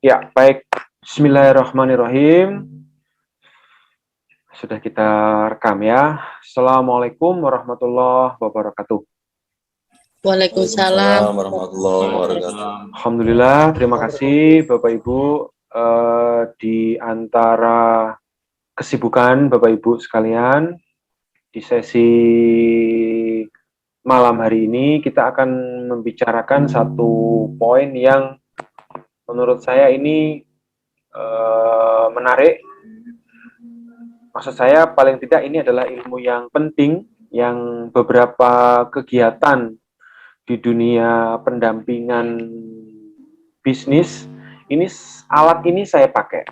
Ya, baik. Bismillahirrahmanirrahim. Sudah kita rekam ya. Assalamualaikum warahmatullahi wabarakatuh. Waalaikumsalam warahmatullahi wabarakatuh. Alhamdulillah, terima kasih Bapak Ibu. Di antara kesibukan Bapak Ibu sekalian, di sesi malam hari ini kita akan membicarakan satu poin yang menurut saya ini menarik. Maksud saya paling tidak ini adalah ilmu yang penting, yang beberapa kegiatan di dunia pendampingan bisnis, ini alat ini saya pakai.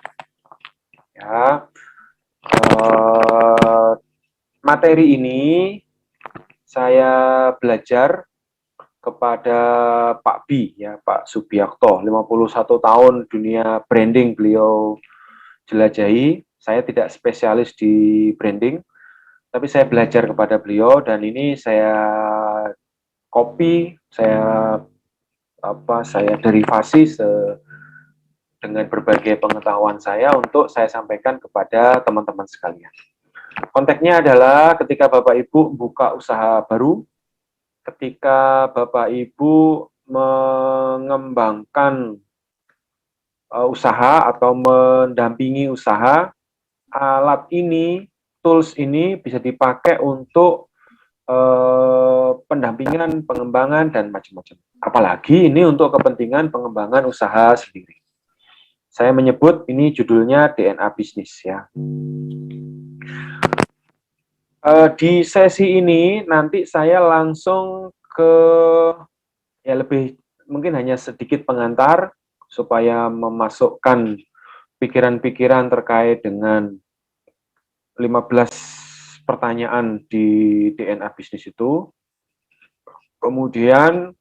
Ya, materi ini saya belajar kepada Pak B, ya, Pak Subiakto, 51 tahun dunia branding beliau jelajahi. Saya tidak spesialis di branding, tapi saya belajar kepada beliau dan ini saya copy, saya derivasi dengan berbagai pengetahuan saya untuk saya sampaikan kepada teman-teman sekalian. Konteksnya adalah ketika Bapak Ibu buka usaha baru, ketika Bapak Ibu mengembangkan usaha atau mendampingi usaha, alat ini, tools ini bisa dipakai untuk pendampingan, pengembangan, dan macam-macam. Apalagi ini untuk kepentingan pengembangan usaha sendiri. Saya menyebut ini judulnya DNA bisnis ya. Di sesi ini nanti saya langsung ke lebih mungkin hanya sedikit pengantar supaya memasukkan pikiran-pikiran terkait dengan 15 pertanyaan di DNA bisnis itu. Kemudian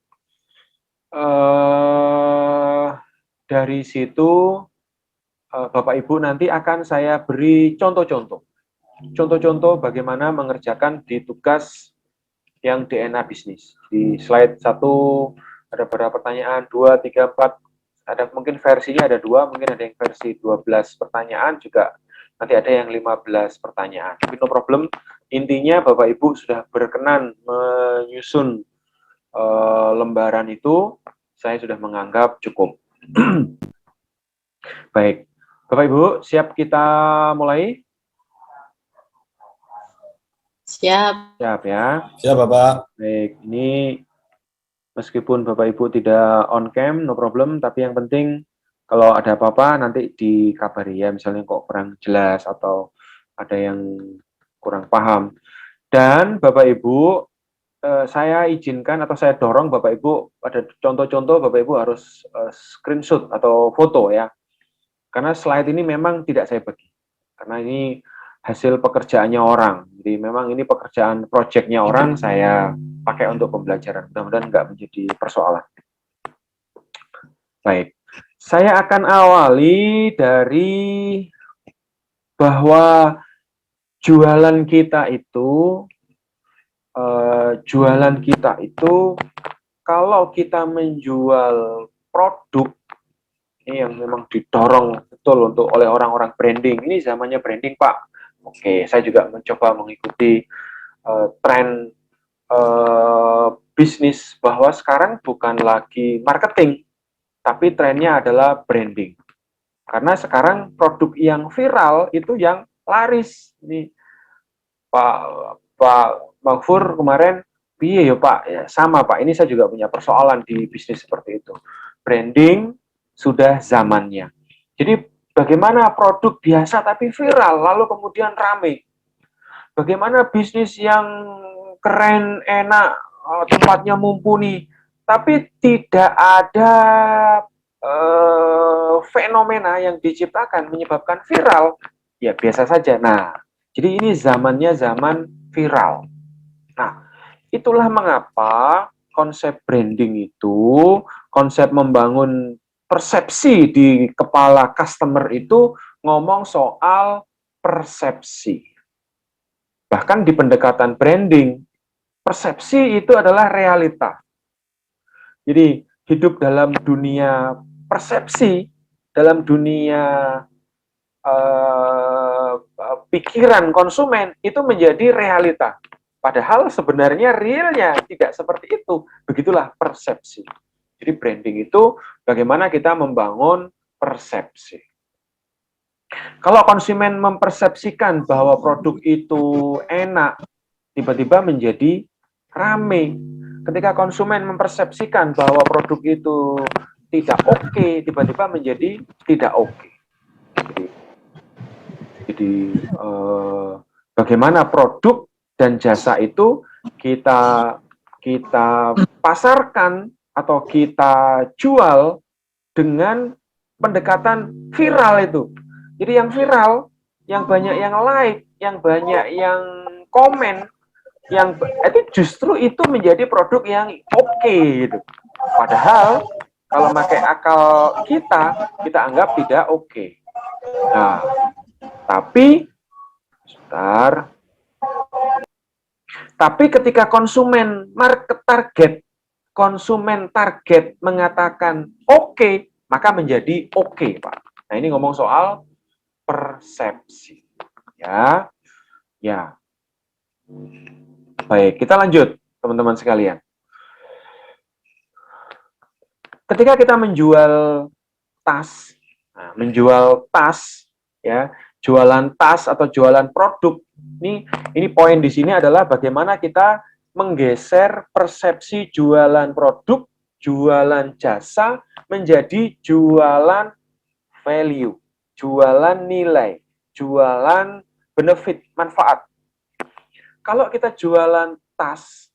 dari situ Bapak Ibu nanti akan saya beri contoh-contoh. Contoh-contoh bagaimana mengerjakan di tugas yang DNA bisnis. Di slide 1 ada beberapa pertanyaan, 2, 3, 4, ada mungkin versinya ada 2, mungkin ada yang versi 12 pertanyaan juga, nanti ada yang 15 pertanyaan. Tapi no problem, intinya Bapak Ibu sudah berkenan menyusun lembaran itu, saya sudah menganggap cukup. Baik, Bapak Ibu siap kita mulai? Siap. Siap ya. Siap, Bapak. Baik, ini meskipun Bapak Ibu tidak on cam, no problem, tapi yang penting kalau ada apa-apa nanti dikabari ya, misalnya kok kurang jelas atau ada yang kurang paham. Dan Bapak Ibu, saya izinkan atau saya dorong Bapak Ibu, ada contoh-contoh Bapak Ibu harus screenshot atau foto ya. Karena slide ini memang tidak saya bagi. Karena ini hasil pekerjaannya orang. Jadi memang ini pekerjaan proyeknya orang, saya pakai untuk pembelajaran. Mudah-mudahan nggak menjadi persoalan. Baik, saya akan awali dari bahwa jualan kita itu, kalau kita menjual produk ini yang memang didorong betul untuk oleh orang-orang branding. Ini zamannya branding, Pak. Oke, saya juga mencoba mengikuti tren bisnis bahwa sekarang bukan lagi marketing, tapi trennya adalah branding. Karena sekarang produk yang viral itu yang laris. Ini Pak Magfur kemarin, piye ya Pak? Ya, sama Pak, ini saya juga punya persoalan di bisnis seperti itu. Branding sudah zamannya. Jadi bagaimana produk biasa tapi viral, lalu kemudian rame. Bagaimana bisnis yang keren, enak, tempatnya mumpuni, tapi tidak ada fenomena yang diciptakan menyebabkan viral, ya biasa saja. Nah, jadi ini zamannya zaman viral. Nah, itulah mengapa konsep branding itu, konsep membangun persepsi di kepala customer itu ngomong soal persepsi. Bahkan di pendekatan branding, persepsi itu adalah realita. Jadi hidup dalam dunia persepsi dalam dunia pikiran konsumen itu menjadi realita. Padahal sebenarnya realnya tidak seperti itu. Begitulah persepsi. Jadi branding itu bagaimana kita membangun persepsi. Kalau konsumen mempersepsikan bahwa produk itu enak, tiba-tiba menjadi rame. Ketika konsumen mempersepsikan bahwa produk itu tidak oke, tiba-tiba menjadi tidak oke. Jadi bagaimana produk dan jasa itu kita pasarkan atau kita jual dengan pendekatan viral itu. Jadi yang viral, yang banyak yang like, yang banyak yang komen, yang itu justru itu menjadi produk yang oke gitu. Padahal kalau pakai akal kita anggap tidak oke. Nah, tapi sebentar. Tapi ketika konsumen konsumen target mengatakan oke, maka menjadi oke, Pak. Nah, ini ngomong soal persepsi. Ya. Ya. Baik, kita lanjut, teman-teman sekalian. Ketika kita menjual tas, ya, jualan tas atau jualan produk, ini poin di sini adalah bagaimana kita menggeser persepsi jualan produk, jualan jasa menjadi jualan value, jualan nilai, jualan benefit, manfaat. Kalau kita jualan tas,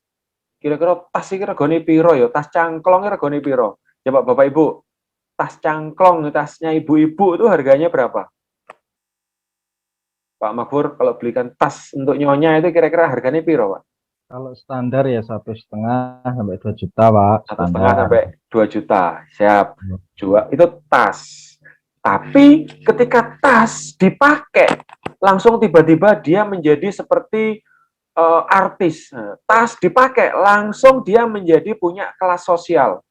kira-kira tas ini regane piro ya? Tas cangklong ini regane piro? Coba Bapak Ibu, tas cangklong, tasnya ibu-ibu itu harganya berapa? Pak Makfur, kalau belikan tas untuk nyonya itu kira-kira harganya piro, Pak? Kalau standar ya 1,5 sampai 2 juta, Pak. 1,5 sampai 2 juta, siap. Itu tas. Tapi ketika tas dipakai, langsung tiba-tiba dia menjadi seperti artis. Tas dipakai, langsung dia menjadi punya kelas sosial.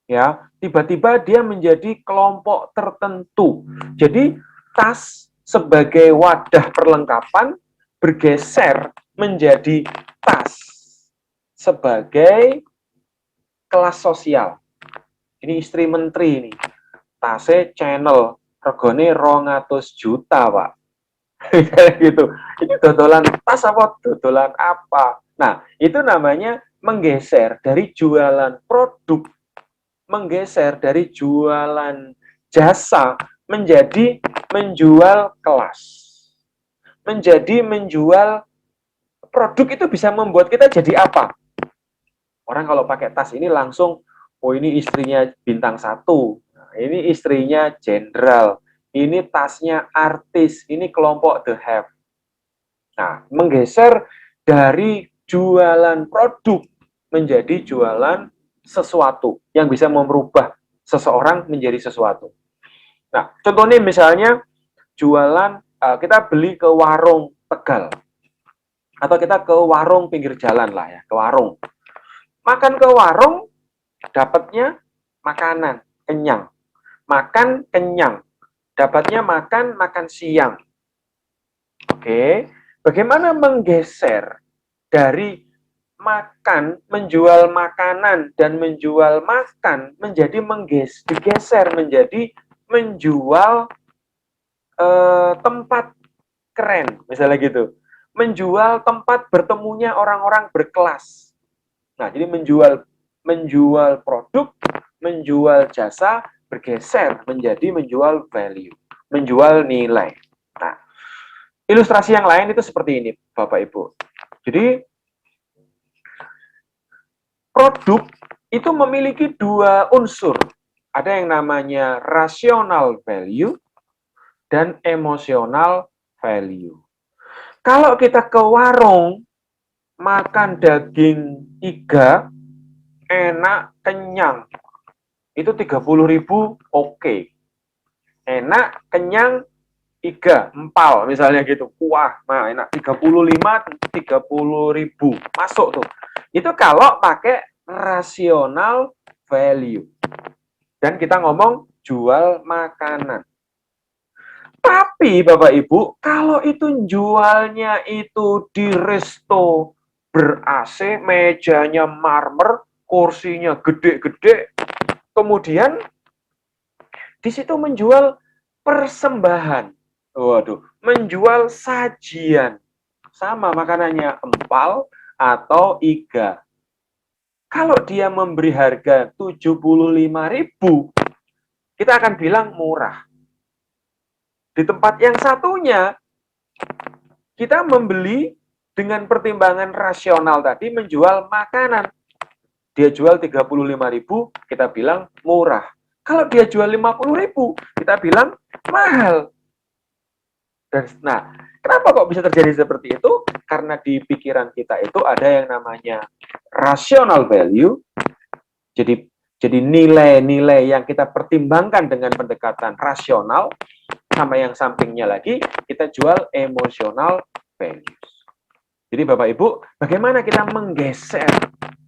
Ya, tiba-tiba dia menjadi kelompok tertentu. Jadi tas sebagai wadah perlengkapan bergeser menjadi tas sebagai kelas sosial. Ini istri menteri ini. Tasnya channel regane 200 juta, Pak. Gitu. Ini dodolan tas apa dodolan apa? Nah, itu namanya menggeser dari jualan produk, menggeser dari jualan jasa menjadi menjual kelas. Menjadi menjual produk itu bisa membuat kita jadi apa? Orang kalau pakai tas ini langsung, oh ini istrinya bintang 1, ini istrinya jenderal, ini tasnya artis, ini kelompok The Have. Nah, menggeser dari jualan produk menjadi jualan sesuatu yang bisa merubah seseorang menjadi sesuatu. Nah, contohnya misalnya jualan, kita beli ke warung Tegal, atau kita ke warung pinggir jalan lah ya, ke warung. Makan ke warung, dapatnya makanan, kenyang. Makan, kenyang. Dapatnya makan siang. Oke, bagaimana menggeser dari makan, menjual makanan, dan menjual makan, menjadi digeser menjadi menjual tempat keren, misalnya gitu. Menjual tempat bertemunya orang-orang berkelas. Nah, jadi menjual produk, menjual jasa, bergeser menjadi menjual value, menjual nilai. Nah, ilustrasi yang lain itu seperti ini, Bapak Ibu. Jadi, produk itu memiliki 2 unsur. Ada yang namanya rational value dan emotional value. Kalau kita ke warung, makan daging iga, enak, kenyang. Itu 30.000, oke. Enak, kenyang, iga, empal, misalnya gitu. Wah, nah enak, 30.000, masuk tuh. Itu kalau pakai rational value. Dan kita ngomong jual makanan. Tapi Bapak Ibu, kalau itu jualnya itu di resto ber-AC, mejanya marmer, kursinya gede-gede, kemudian di situ menjual persembahan. Waduh, menjual sajian. Sama makanannya empal atau iga. Kalau dia memberi harga 75.000, kita akan bilang murah. Di tempat yang satunya, kita membeli dengan pertimbangan rasional tadi menjual makanan. Dia jual 35.000, kita bilang murah. Kalau dia jual 50.000, kita bilang mahal. Nah, kenapa kok bisa terjadi seperti itu? Karena di pikiran kita itu ada yang namanya rational value. Jadi nilai-nilai yang kita pertimbangkan dengan pendekatan rasional, sama yang sampingnya lagi, kita jual emotional values. Jadi Bapak Ibu, bagaimana kita menggeser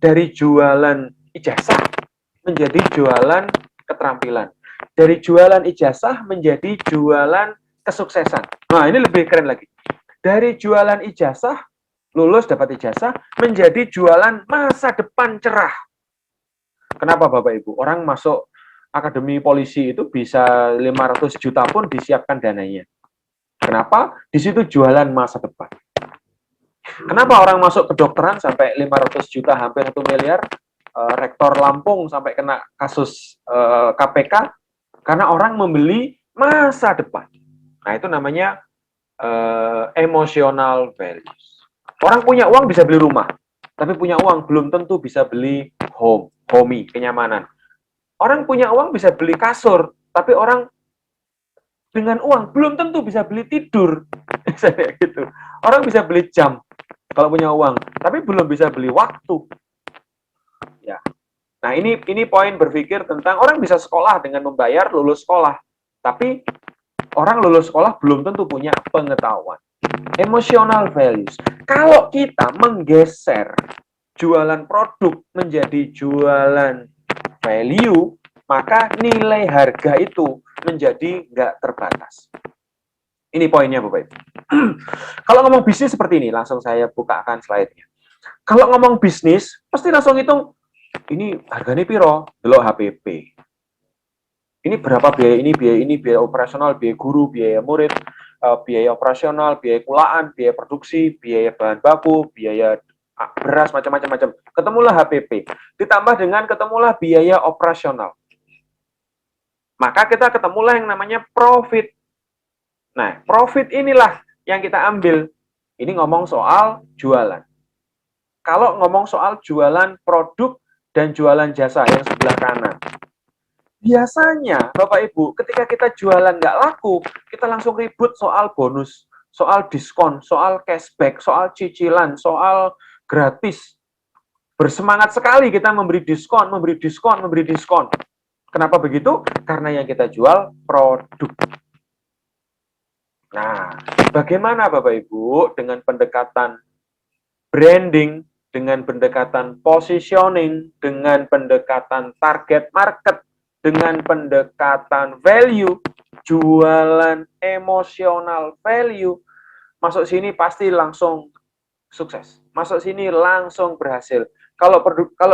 dari jualan ijazah menjadi jualan keterampilan. Dari jualan ijazah menjadi jualan kesuksesan. Nah, ini lebih keren lagi. Dari jualan ijazah, lulus dapat ijazah, menjadi jualan masa depan cerah. Kenapa Bapak Ibu? Orang masuk akademi polisi itu bisa 500 juta pun disiapkan dananya. Kenapa? Di situ jualan masa depan. Kenapa orang masuk kedokteran sampai 500 juta, hampir 1 miliar, rektor Lampung sampai kena kasus KPK? Karena orang membeli masa depan. Nah, itu namanya emotional values. Orang punya uang bisa beli rumah, tapi punya uang belum tentu bisa beli homey, kenyamanan. Orang punya uang bisa beli kasur, tapi orang dengan uang belum tentu bisa beli tidur. Misalnya gitu. Orang bisa beli jam kalau punya uang, tapi belum bisa beli waktu. Ya. Nah, ini poin berpikir tentang orang bisa sekolah dengan membayar lulus sekolah, tapi orang lulus sekolah belum tentu punya pengetahuan. Emotional values. Kalau kita menggeser jualan produk menjadi jualan value, maka nilai harga itu menjadi nggak terbatas. Ini poinnya, Bapak Ibu. Kalau ngomong bisnis seperti ini, langsung saya bukakan slide-nya. Kalau ngomong bisnis, pasti langsung hitung, ini harganya piro, delok HPP. Ini berapa biaya ini, biaya operasional, biaya guru, biaya murid, biaya operasional, biaya kulaan, biaya produksi, biaya bahan baku, biaya beras, macam-macam. Ketemulah HPP. Ditambah dengan ketemulah biaya operasional. Maka kita ketemulah yang namanya profit. Nah, profit inilah yang kita ambil. Ini ngomong soal jualan. Kalau ngomong soal jualan produk dan jualan jasa yang sebelah kanan. Biasanya, Bapak Ibu, ketika kita jualan nggak laku, kita langsung ribut soal bonus, soal diskon, soal cashback, soal cicilan, soal gratis. Bersemangat sekali kita memberi diskon. Kenapa begitu? Karena yang kita jual produk. Nah, bagaimana Bapak Ibu dengan pendekatan branding, dengan pendekatan positioning, dengan pendekatan target market, dengan pendekatan value, jualan emotional value, masuk sini pasti langsung sukses. Masuk sini langsung berhasil. Kalau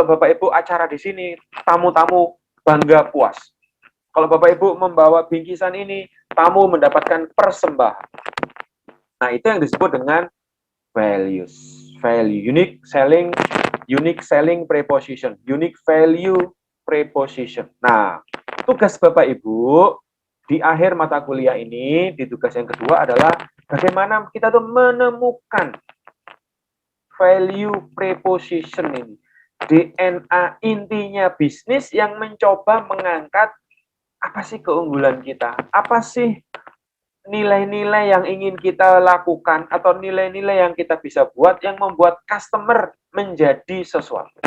Bapak Ibu acara di sini, tamu-tamu bangga puas. Kalau Bapak Ibu membawa bingkisan ini, tamu mendapatkan persembahan. Nah, itu yang disebut dengan values. Value, unique selling preposition, unique value preposition. Nah, tugas Bapak Ibu di akhir mata kuliah ini, di tugas yang kedua adalah bagaimana kita tuh menemukan value preposition ini. DNA intinya bisnis yang mencoba mengangkat apa sih keunggulan kita? Apa sih nilai-nilai yang ingin kita lakukan atau nilai-nilai yang kita bisa buat yang membuat customer menjadi sesuatu.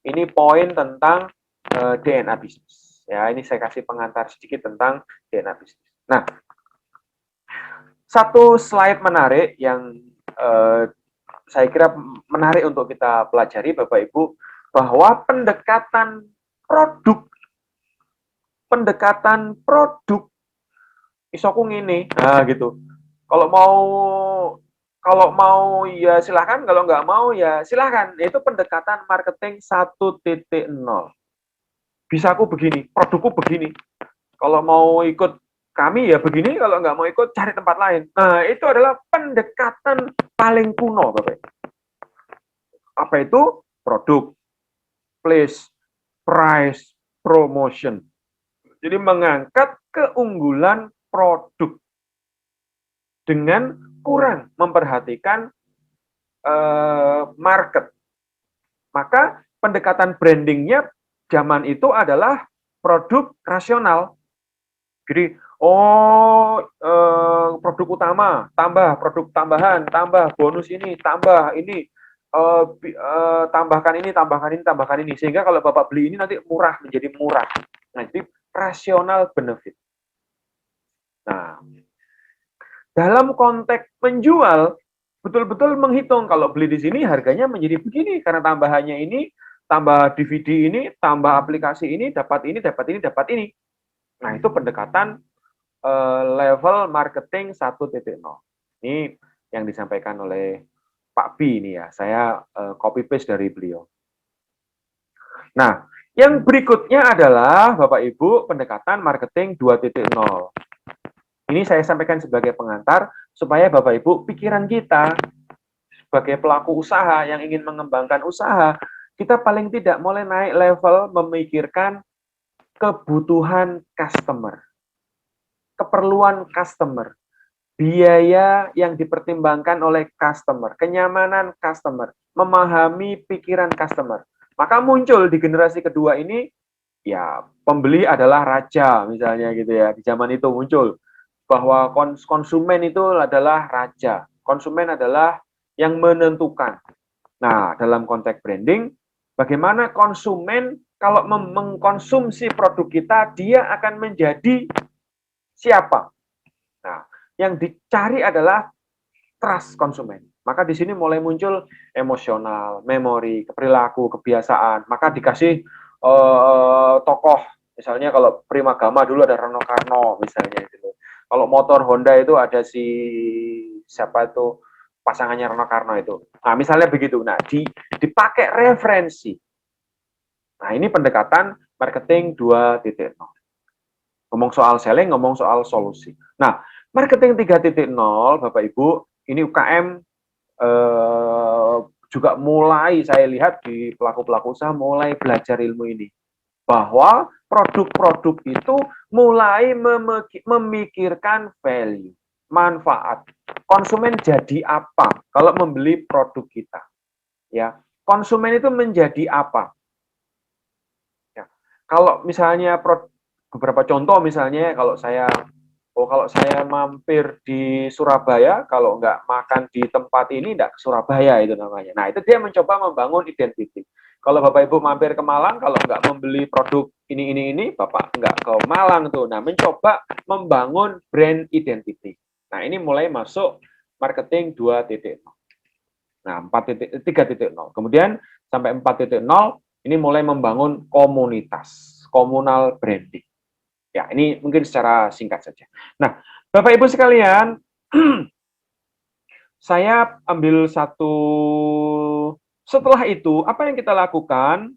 Ini poin tentang DNA bisnis. Ya, ini saya kasih pengantar sedikit tentang DNA bisnis. Nah, satu slide menarik yang saya kira menarik untuk kita pelajari Bapak Ibu, bahwa pendekatan produk pendekatan produk iso ku ngene. Nah, gitu. Kalau mau ya silahkan, kalau nggak mau ya silahkan. Itu pendekatan marketing 1.0. Bisa aku begini, produkku begini. Kalau mau ikut kami ya begini, kalau nggak mau ikut cari tempat lain. Nah, itu adalah pendekatan paling kuno, Bapak. Apa itu? Produk, place, price, promotion. Jadi mengangkat keunggulan produk dengan kurang memperhatikan market. Maka pendekatan brandingnya zaman itu adalah produk rasional. Jadi, produk utama, tambah produk tambahan, tambah bonus ini, tambah ini, tambahkan ini, tambahkan ini, tambahkan ini. Sehingga kalau Bapak beli ini nanti murah, menjadi murah. Nah, jadi rasional benefit. Nah, dalam konteks menjual, betul-betul menghitung kalau beli di sini harganya menjadi begini karena tambahannya ini, tambah DVD ini, tambah aplikasi ini, dapat ini, dapat ini, dapat ini. Nah, itu pendekatan level marketing 1.0. Ini yang disampaikan oleh Pak B ini ya. Saya copy paste dari beliau. Nah, yang berikutnya adalah Bapak Ibu pendekatan marketing 2.0. Ini saya sampaikan sebagai pengantar supaya Bapak Ibu pikiran kita sebagai pelaku usaha yang ingin mengembangkan usaha, kita paling tidak mulai naik level memikirkan kebutuhan customer, keperluan customer, biaya yang dipertimbangkan oleh customer, kenyamanan customer, memahami pikiran customer. Maka muncul di generasi kedua ini, ya pembeli adalah raja misalnya gitu ya. Di zaman itu muncul bahwa konsumen itu adalah raja. Konsumen adalah yang menentukan. Nah, dalam konteks branding, bagaimana konsumen kalau mengkonsumsi produk kita, dia akan menjadi siapa? Nah, yang dicari adalah trust konsumen. Maka di sini mulai muncul emosional, memori, perilaku, kebiasaan. Maka dikasih tokoh, misalnya kalau Primagama dulu ada Rano Karno misalnya gitu. Kalau motor Honda itu ada si siapa itu pasangannya Rano Karno itu. Nah, misalnya begitu. Nah, dipakai referensi. Nah, ini pendekatan marketing 2.0. Ngomong soal selling, ngomong soal solusi. Nah, marketing 3.0, Bapak Ibu, ini UKM juga mulai saya lihat di pelaku-pelaku usaha mulai belajar ilmu ini. Bahwa produk-produk itu mulai memikirkan value, manfaat. Konsumen jadi apa kalau membeli produk kita? Ya, konsumen itu menjadi apa? Ya, kalau misalnya beberapa contoh misalnya kalau saya mampir di Surabaya, kalau nggak makan di tempat ini, nggak ke Surabaya itu namanya. Nah, itu dia mencoba membangun identitas. Kalau Bapak Ibu mampir ke Malang, kalau nggak membeli produk ini, Bapak nggak ke Malang tuh. Nah, mencoba membangun brand identity. Nah, ini mulai masuk marketing 2.0. Nah, 3.0. Kemudian sampai 4.0, ini mulai membangun komunitas, komunal branding. Ya, ini mungkin secara singkat saja. Nah, Bapak Ibu sekalian, saya ambil satu. Setelah itu, apa yang kita lakukan?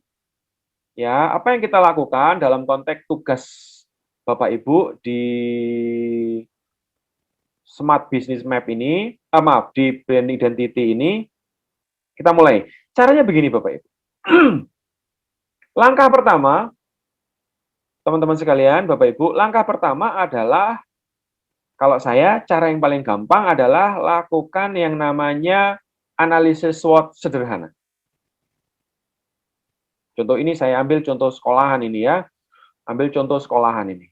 Ya, apa yang kita lakukan dalam konteks tugas Bapak Ibu di Smart Business Map ini, di Brand Identity ini, kita mulai. Caranya begini, Bapak Ibu. Langkah pertama, teman-teman sekalian, Bapak Ibu, langkah pertama adalah, kalau saya, cara yang paling gampang adalah lakukan yang namanya analisis SWOT sederhana. Contoh ini saya ambil contoh sekolahan ini ya. Ambil contoh sekolahan ini.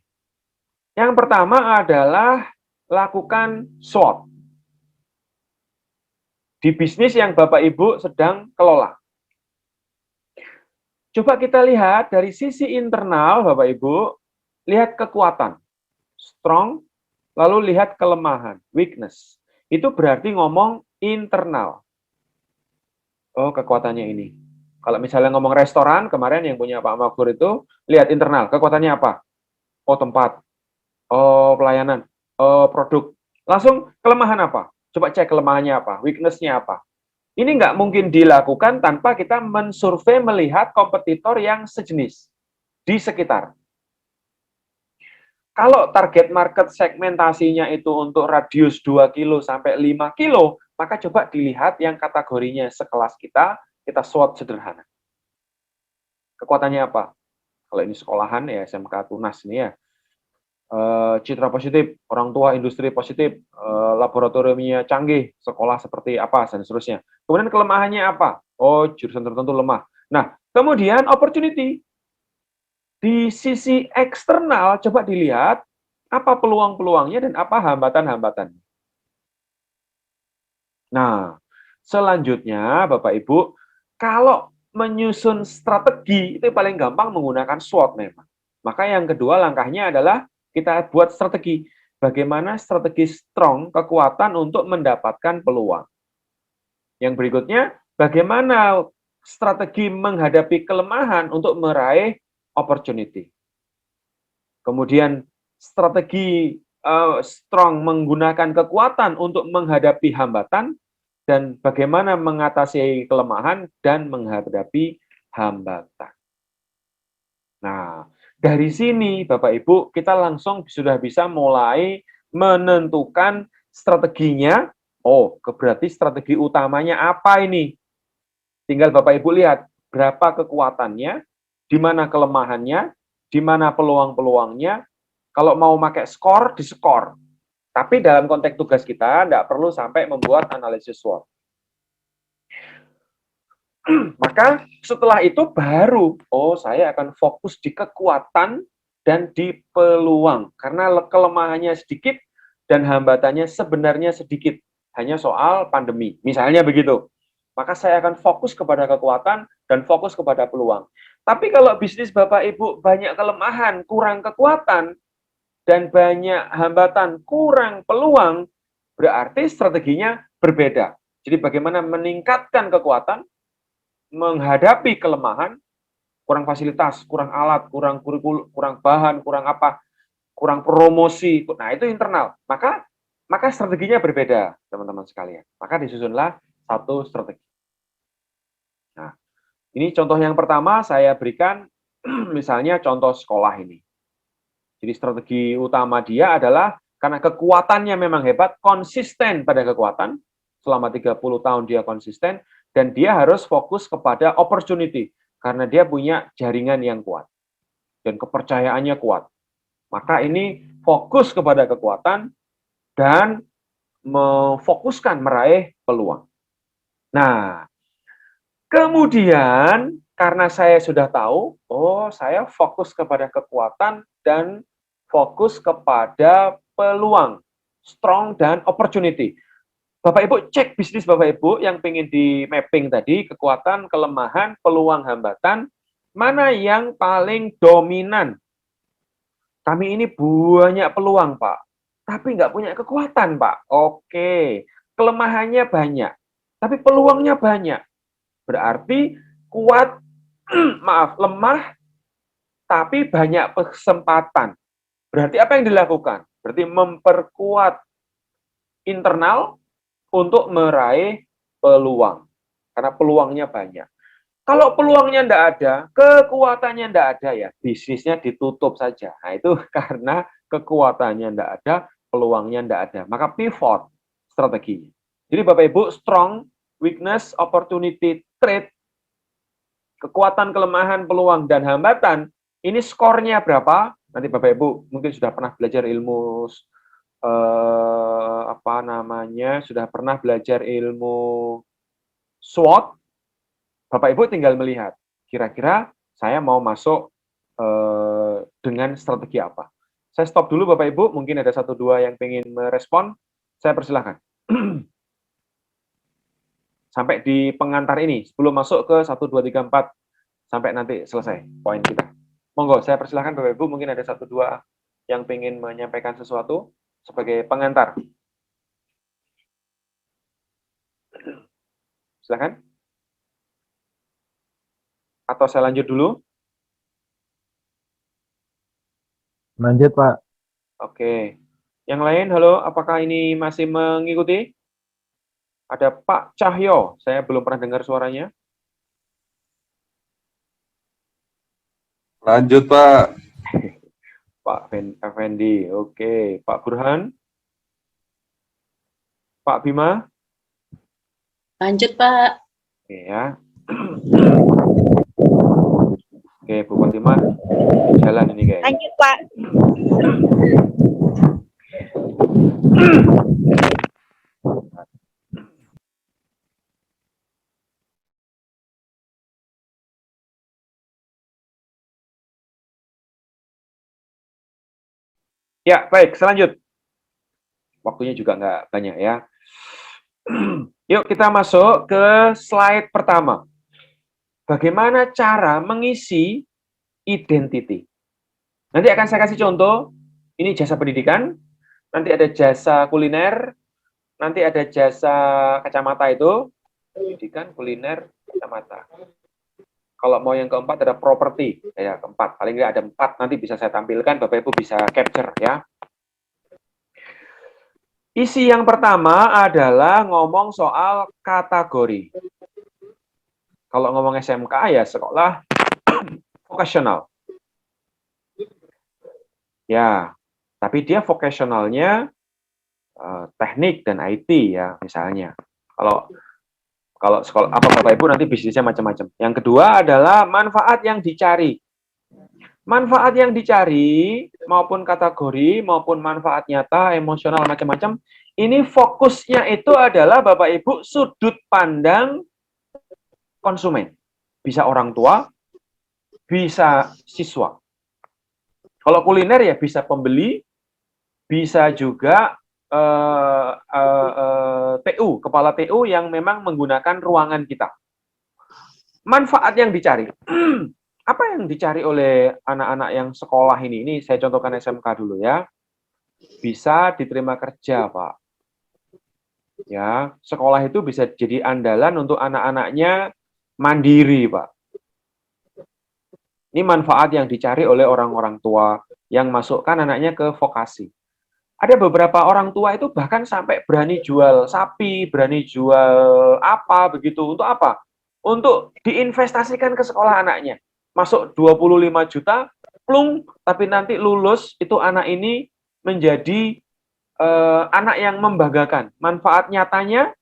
Yang pertama adalah lakukan SWOT. Di bisnis yang Bapak Ibu sedang kelola. Coba kita lihat dari sisi internal, Bapak Ibu, lihat kekuatan, strong, lalu lihat kelemahan, weakness. Itu berarti ngomong internal. Oh, kekuatannya ini. Kalau misalnya ngomong restoran, kemarin yang punya Pak Makfur itu, lihat internal, kekuatannya apa? oh tempat, oh pelayanan, oh produk. Langsung kelemahan apa? Coba cek kelemahannya apa, weakness-nya apa. Ini nggak mungkin dilakukan tanpa kita mensurvei melihat kompetitor yang sejenis di sekitar. Kalau target market segmentasinya itu untuk radius 2 kilo sampai 5 kilo, maka coba dilihat yang kategorinya sekelas kita SWOT sederhana. Kekuatannya apa? Kalau ini sekolahan ya SMK Tunas ini ya. Citra positif, orang tua industri positif, laboratoriumnya canggih, sekolah seperti apa, dan seterusnya. Kemudian kelemahannya apa? Oh, jurusan tertentu lemah. Nah, kemudian opportunity. Di sisi eksternal, coba dilihat apa peluang-peluangnya dan apa hambatan-hambatannya. Nah, selanjutnya Bapak Ibu, kalau menyusun strategi, itu paling gampang menggunakan SWOT memang. Maka yang kedua langkahnya adalah kita buat strategi. Bagaimana strategi strong, kekuatan untuk mendapatkan peluang. Yang berikutnya, bagaimana strategi menghadapi kelemahan untuk meraih opportunity. Kemudian strategi strong menggunakan kekuatan untuk menghadapi hambatan, dan bagaimana mengatasi kelemahan dan menghadapi hambatan. Nah, dari sini Bapak Ibu, kita langsung sudah bisa mulai menentukan strateginya. Oh, berarti strategi utamanya apa ini? Tinggal Bapak Ibu lihat berapa kekuatannya, di mana kelemahannya, di mana peluang-peluangnya. Kalau mau pakai skor, di skor. Tapi dalam konteks tugas kita, tidak perlu sampai membuat analisis SWOT. Maka setelah itu baru, oh saya akan fokus di kekuatan dan di peluang. Karena kelemahannya sedikit dan hambatannya sebenarnya sedikit. Hanya soal pandemi. Misalnya begitu. Maka saya akan fokus kepada kekuatan dan fokus kepada peluang. Tapi kalau bisnis Bapak Ibu banyak kelemahan, kurang kekuatan, dan banyak hambatan, kurang peluang, berarti strateginya berbeda. Jadi bagaimana meningkatkan kekuatan, menghadapi kelemahan, kurang fasilitas, kurang alat, kurang kurikulum, kurang bahan, kurang apa, kurang promosi. Nah, itu internal. Maka strateginya berbeda, teman-teman sekalian. Maka disusunlah satu strategi. Nah, ini contoh yang pertama saya berikan, misalnya contoh sekolah ini. Jadi strategi utama dia adalah karena kekuatannya memang hebat, konsisten pada kekuatan, selama 30 tahun dia konsisten, dan dia harus fokus kepada opportunity, karena dia punya jaringan yang kuat, dan kepercayaannya kuat. Maka ini fokus kepada kekuatan, dan memfokuskan meraih peluang. Nah, kemudian karena saya sudah tahu, oh saya fokus kepada kekuatan dan fokus kepada peluang, strong dan opportunity. Bapak Ibu cek bisnis Bapak Ibu yang pengen di mapping tadi, kekuatan, kelemahan, peluang, hambatan, mana yang paling dominan. Kami ini banyak peluang, Pak, tapi nggak punya kekuatan, Pak. Oke, kelemahannya banyak, tapi peluangnya banyak. Berarti kuat, maaf, lemah, tapi banyak kesempatan. Berarti apa yang dilakukan? Berarti memperkuat internal untuk meraih peluang. Karena peluangnya banyak. Kalau peluangnya tidak ada, kekuatannya tidak ada, ya bisnisnya ditutup saja. Nah, itu karena kekuatannya tidak ada, peluangnya tidak ada. Maka pivot strateginya. Jadi Bapak Ibu, strong, weakness, opportunity, threat, kekuatan, kelemahan, peluang, dan hambatan, ini skornya berapa? Nanti Bapak Ibu mungkin sudah pernah belajar ilmu sudah pernah belajar ilmu SWOT. Bapak Ibu tinggal melihat, kira-kira saya mau masuk dengan strategi apa. Saya stop dulu Bapak Ibu, mungkin ada 1-2 yang pengen merespon, saya persilahkan. Sampai di pengantar ini, sebelum masuk ke 1, 2, 3, 4, sampai nanti selesai poin kita. Monggo, saya persilahkan Bapak Ibu, mungkin ada 1-2 yang pengen menyampaikan sesuatu sebagai pengantar. Silakan. Atau saya lanjut dulu? Lanjut, Pak. Oke. Yang lain, halo, apakah ini masih mengikuti? Ada Pak Cahyo, saya belum pernah dengar suaranya. Lanjut, Pak. Pak Effendi, oke. Pak Burhan? Pak Bima? Lanjut, Pak. Oke ya. Oke, Bu Fatimah, jalan ini kayaknya. Lanjut, Pak. Ya, baik, selanjut. Waktunya juga nggak banyak ya. Yuk kita masuk ke slide pertama. Bagaimana cara mengisi identity? Nanti akan saya kasih contoh. Ini jasa pendidikan, nanti ada jasa kuliner, nanti ada jasa kacamata itu, pendidikan, kuliner, kacamata. Kalau mau yang keempat ada properti, ya keempat. Paling nggak ada 4, nanti bisa saya tampilkan, Bapak Ibu bisa capture ya. Isi yang pertama adalah ngomong soal kategori. Kalau ngomong SMK ya sekolah vokasional. Ya, tapi dia vokasionalnya teknik dan IT ya misalnya. Kalau sekolah apa Bapak Ibu nanti bisnisnya macam-macam. Yang kedua adalah manfaat yang dicari. Manfaat yang dicari maupun kategori maupun manfaat nyata, emosional macam-macam, ini fokusnya itu adalah Bapak Ibu sudut pandang konsumen. Bisa orang tua, bisa siswa. Kalau kuliner ya bisa pembeli, bisa juga TU, kepala TU yang memang menggunakan ruangan kita. Manfaat yang dicari. Apa yang dicari oleh anak-anak yang sekolah ini? Ini saya contohkan SMK dulu ya. Bisa diterima kerja, Pak. Ya, sekolah itu bisa jadi andalan untuk anak-anaknya mandiri, Pak. Ini manfaat yang dicari oleh orang-orang tua yang masukkan anaknya ke vokasi. Ada beberapa orang tua itu bahkan sampai berani jual sapi, berani jual apa begitu. Untuk apa? Untuk diinvestasikan ke sekolah anaknya. Masuk 25 juta, plung, tapi nanti lulus itu anak ini menjadi anak yang membanggakan. Manfaat nyatanya,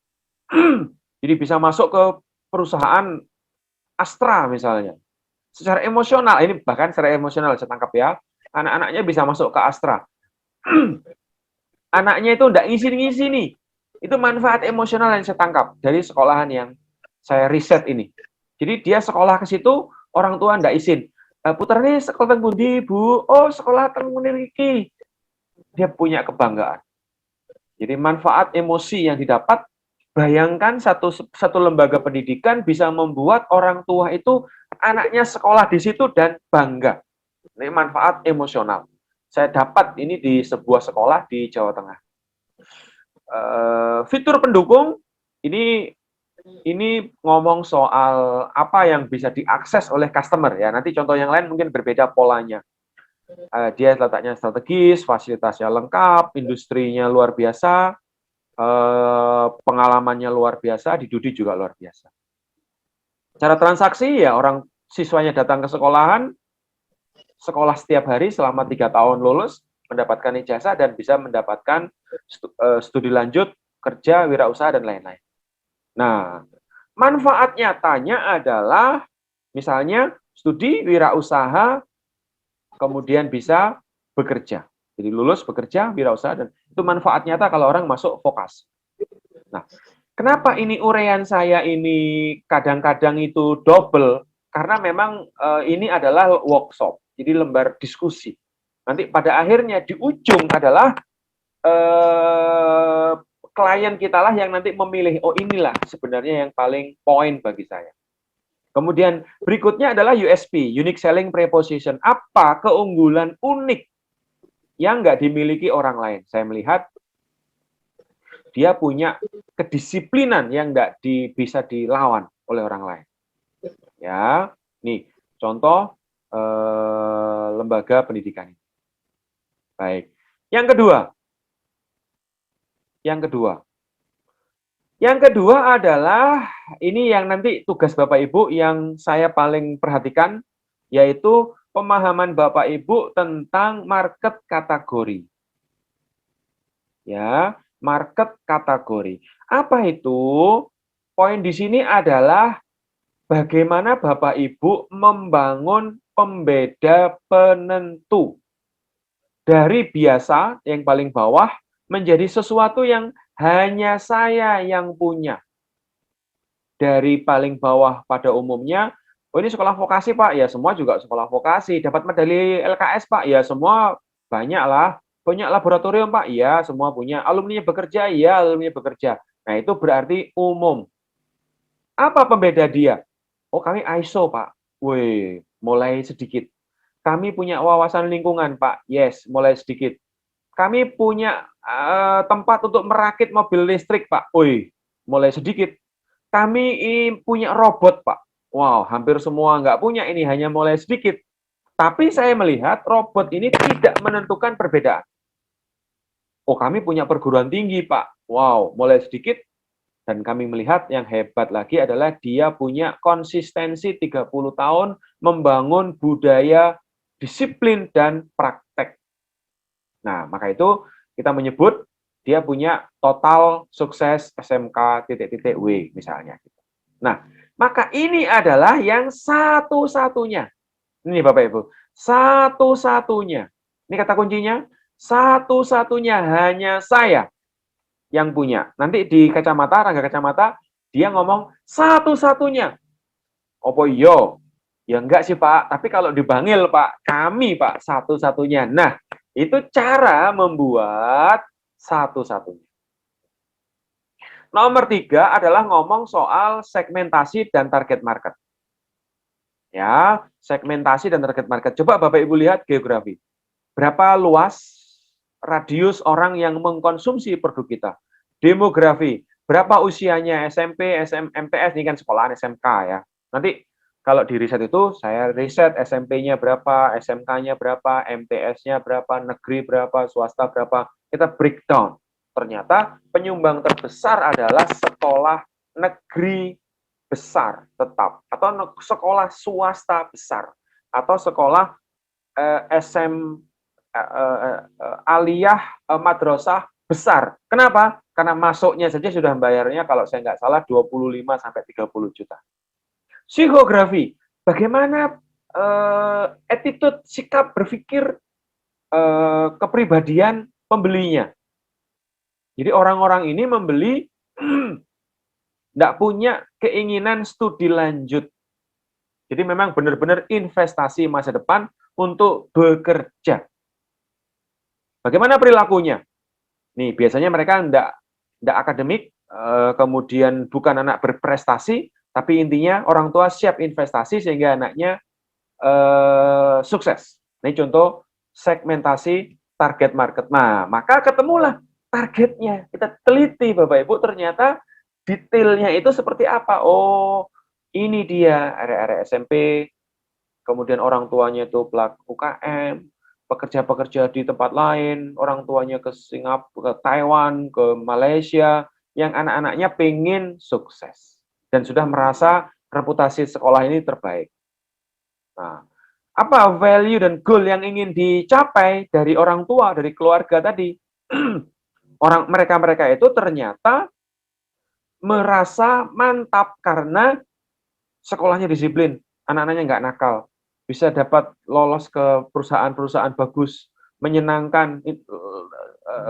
jadi bisa masuk ke perusahaan Astra misalnya. Secara emosional, ini bahkan secara emosional saya tangkap ya, anak-anaknya bisa masuk ke Astra. Anaknya itu enggak ngisi-ngisi nih. Itu manfaat emosional yang saya tangkap dari sekolahan yang saya riset ini. Jadi dia sekolah ke situ, orang tua enggak izin. Putra ini sekolah teng pundi, Bu? Oh, sekolah teng mriki. Dia punya kebanggaan. Jadi manfaat emosi yang didapat, bayangkan satu lembaga pendidikan bisa membuat orang tua itu anaknya sekolah di situ dan bangga. Ini manfaat emosional. Saya dapat ini di sebuah sekolah di Jawa Tengah. Fitur pendukung ini ngomong soal apa yang bisa diakses oleh customer ya. Nanti contoh yang lain mungkin berbeda polanya. Dia letaknya strategis, fasilitasnya lengkap, industrinya luar biasa, pengalamannya luar biasa, di Dudi juga luar biasa. Cara transaksi ya orang siswanya datang ke sekolahan, sekolah setiap hari selama 3 tahun lulus, mendapatkan ijazah dan bisa mendapatkan studi lanjut, kerja, wirausaha, dan lain-lain. Nah, manfaat nyatanya adalah misalnya studi, wirausaha, kemudian bisa bekerja. Jadi lulus, bekerja, wirausaha, dan itu manfaat nyata kalau orang masuk vokasi. Nah, kenapa ini uraian saya ini kadang-kadang itu double? Karena memang ini adalah workshop, jadi lembar diskusi. Nanti pada akhirnya di ujung adalah klien kita lah yang nanti memilih, oh inilah sebenarnya yang paling poin bagi saya. Kemudian berikutnya adalah USP, Unique Selling Proposition. Apa keunggulan unik yang nggak dimiliki orang lain? Saya melihat dia punya kedisiplinan yang nggak bisa dilawan oleh orang lain. Ya, nih contoh lembaga pendidikan. Baik. Yang kedua. Yang kedua adalah ini yang nanti tugas Bapak Ibu yang saya paling perhatikan, yaitu pemahaman Bapak Ibu tentang market kategori. Ya, market kategori. Apa itu? Poin di sini adalah bagaimana Bapak Ibu membangun pembeda penentu dari biasa yang paling bawah menjadi sesuatu yang hanya saya yang punya. Dari paling bawah pada umumnya, oh ini sekolah vokasi Pak, ya semua juga sekolah vokasi. Dapat medali LKS Pak, ya semua banyak lah. Punya laboratorium Pak, ya semua punya. Alumninya bekerja, ya alumninya bekerja. Nah itu berarti umum. Apa pembeda dia? Oh kami ISO Pak. Wih, mulai sedikit. Kami punya wawasan lingkungan Pak. Yes, mulai sedikit. Kami punya tempat untuk merakit mobil listrik Pak. Wih, mulai sedikit. Kami punya robot, Pak. Wow, hampir semua nggak punya, ini hanya mulai sedikit. Tapi saya melihat robot ini tidak menentukan perbedaan. Oh, kami punya perguruan tinggi, Pak. Wow, mulai sedikit. Dan kami melihat yang hebat lagi adalah dia punya konsistensi 30 tahun membangun budaya disiplin dan praktek. Nah, maka itu kita menyebut dia punya total sukses SMK W misalnya. Nah, maka ini adalah yang satu-satunya. Ini Bapak Ibu, satu-satunya. Ini kata kuncinya, satu-satunya hanya saya yang punya. Nanti di kacamata, rangga kacamata, dia ngomong satu-satunya. Opo iyo? Ya enggak sih Pak, tapi kalau dipanggil Pak, kami Pak, satu-satunya. Nah, itu cara membuat satu-satunya. Nomor 3 adalah ngomong soal segmentasi dan target market. Ya, segmentasi dan target market. Coba Bapak Ibu lihat geografi. Berapa luas radius orang yang mengkonsumsi produk kita? Demografi. Berapa usianya SMP, MTS, ini kan sekolahan SMK ya. Nanti kalau di riset itu, saya riset SMP-nya berapa, SMK-nya berapa, MTS-nya berapa, negeri berapa, swasta berapa. Kita breakdown. Ternyata penyumbang terbesar adalah sekolah negeri besar tetap, atau sekolah swasta besar, atau sekolah aliyah madrasah besar. Kenapa? Karena masuknya saja sudah bayarnya kalau saya nggak salah 25-30 juta. Psikografi, bagaimana attitude, sikap berpikir, kepribadian pembelinya. Jadi orang-orang ini membeli tidak punya keinginan studi lanjut. Jadi memang benar-benar investasi masa depan untuk bekerja. Bagaimana perilakunya? Nih, biasanya mereka tidak akademik, kemudian bukan anak berprestasi, tapi intinya orang tua siap investasi sehingga anaknya sukses. Ini contoh segmentasi target market. Nah, maka ketemulah targetnya. Kita teliti Bapak Ibu, ternyata detailnya itu seperti apa. Oh, ini dia area-area SMP, kemudian orang tuanya itu pelaku UKM, pekerja-pekerja di tempat lain, orang tuanya ke Singapura, ke Taiwan, ke Malaysia, yang anak-anaknya pengen sukses dan sudah merasa reputasi sekolah ini terbaik. Nah, apa value dan goal yang ingin dicapai dari orang tua, dari keluarga tadi? Mereka itu ternyata merasa mantap karena sekolahnya disiplin, anak-anaknya nggak nakal, bisa dapat lolos ke perusahaan-perusahaan bagus, menyenangkan,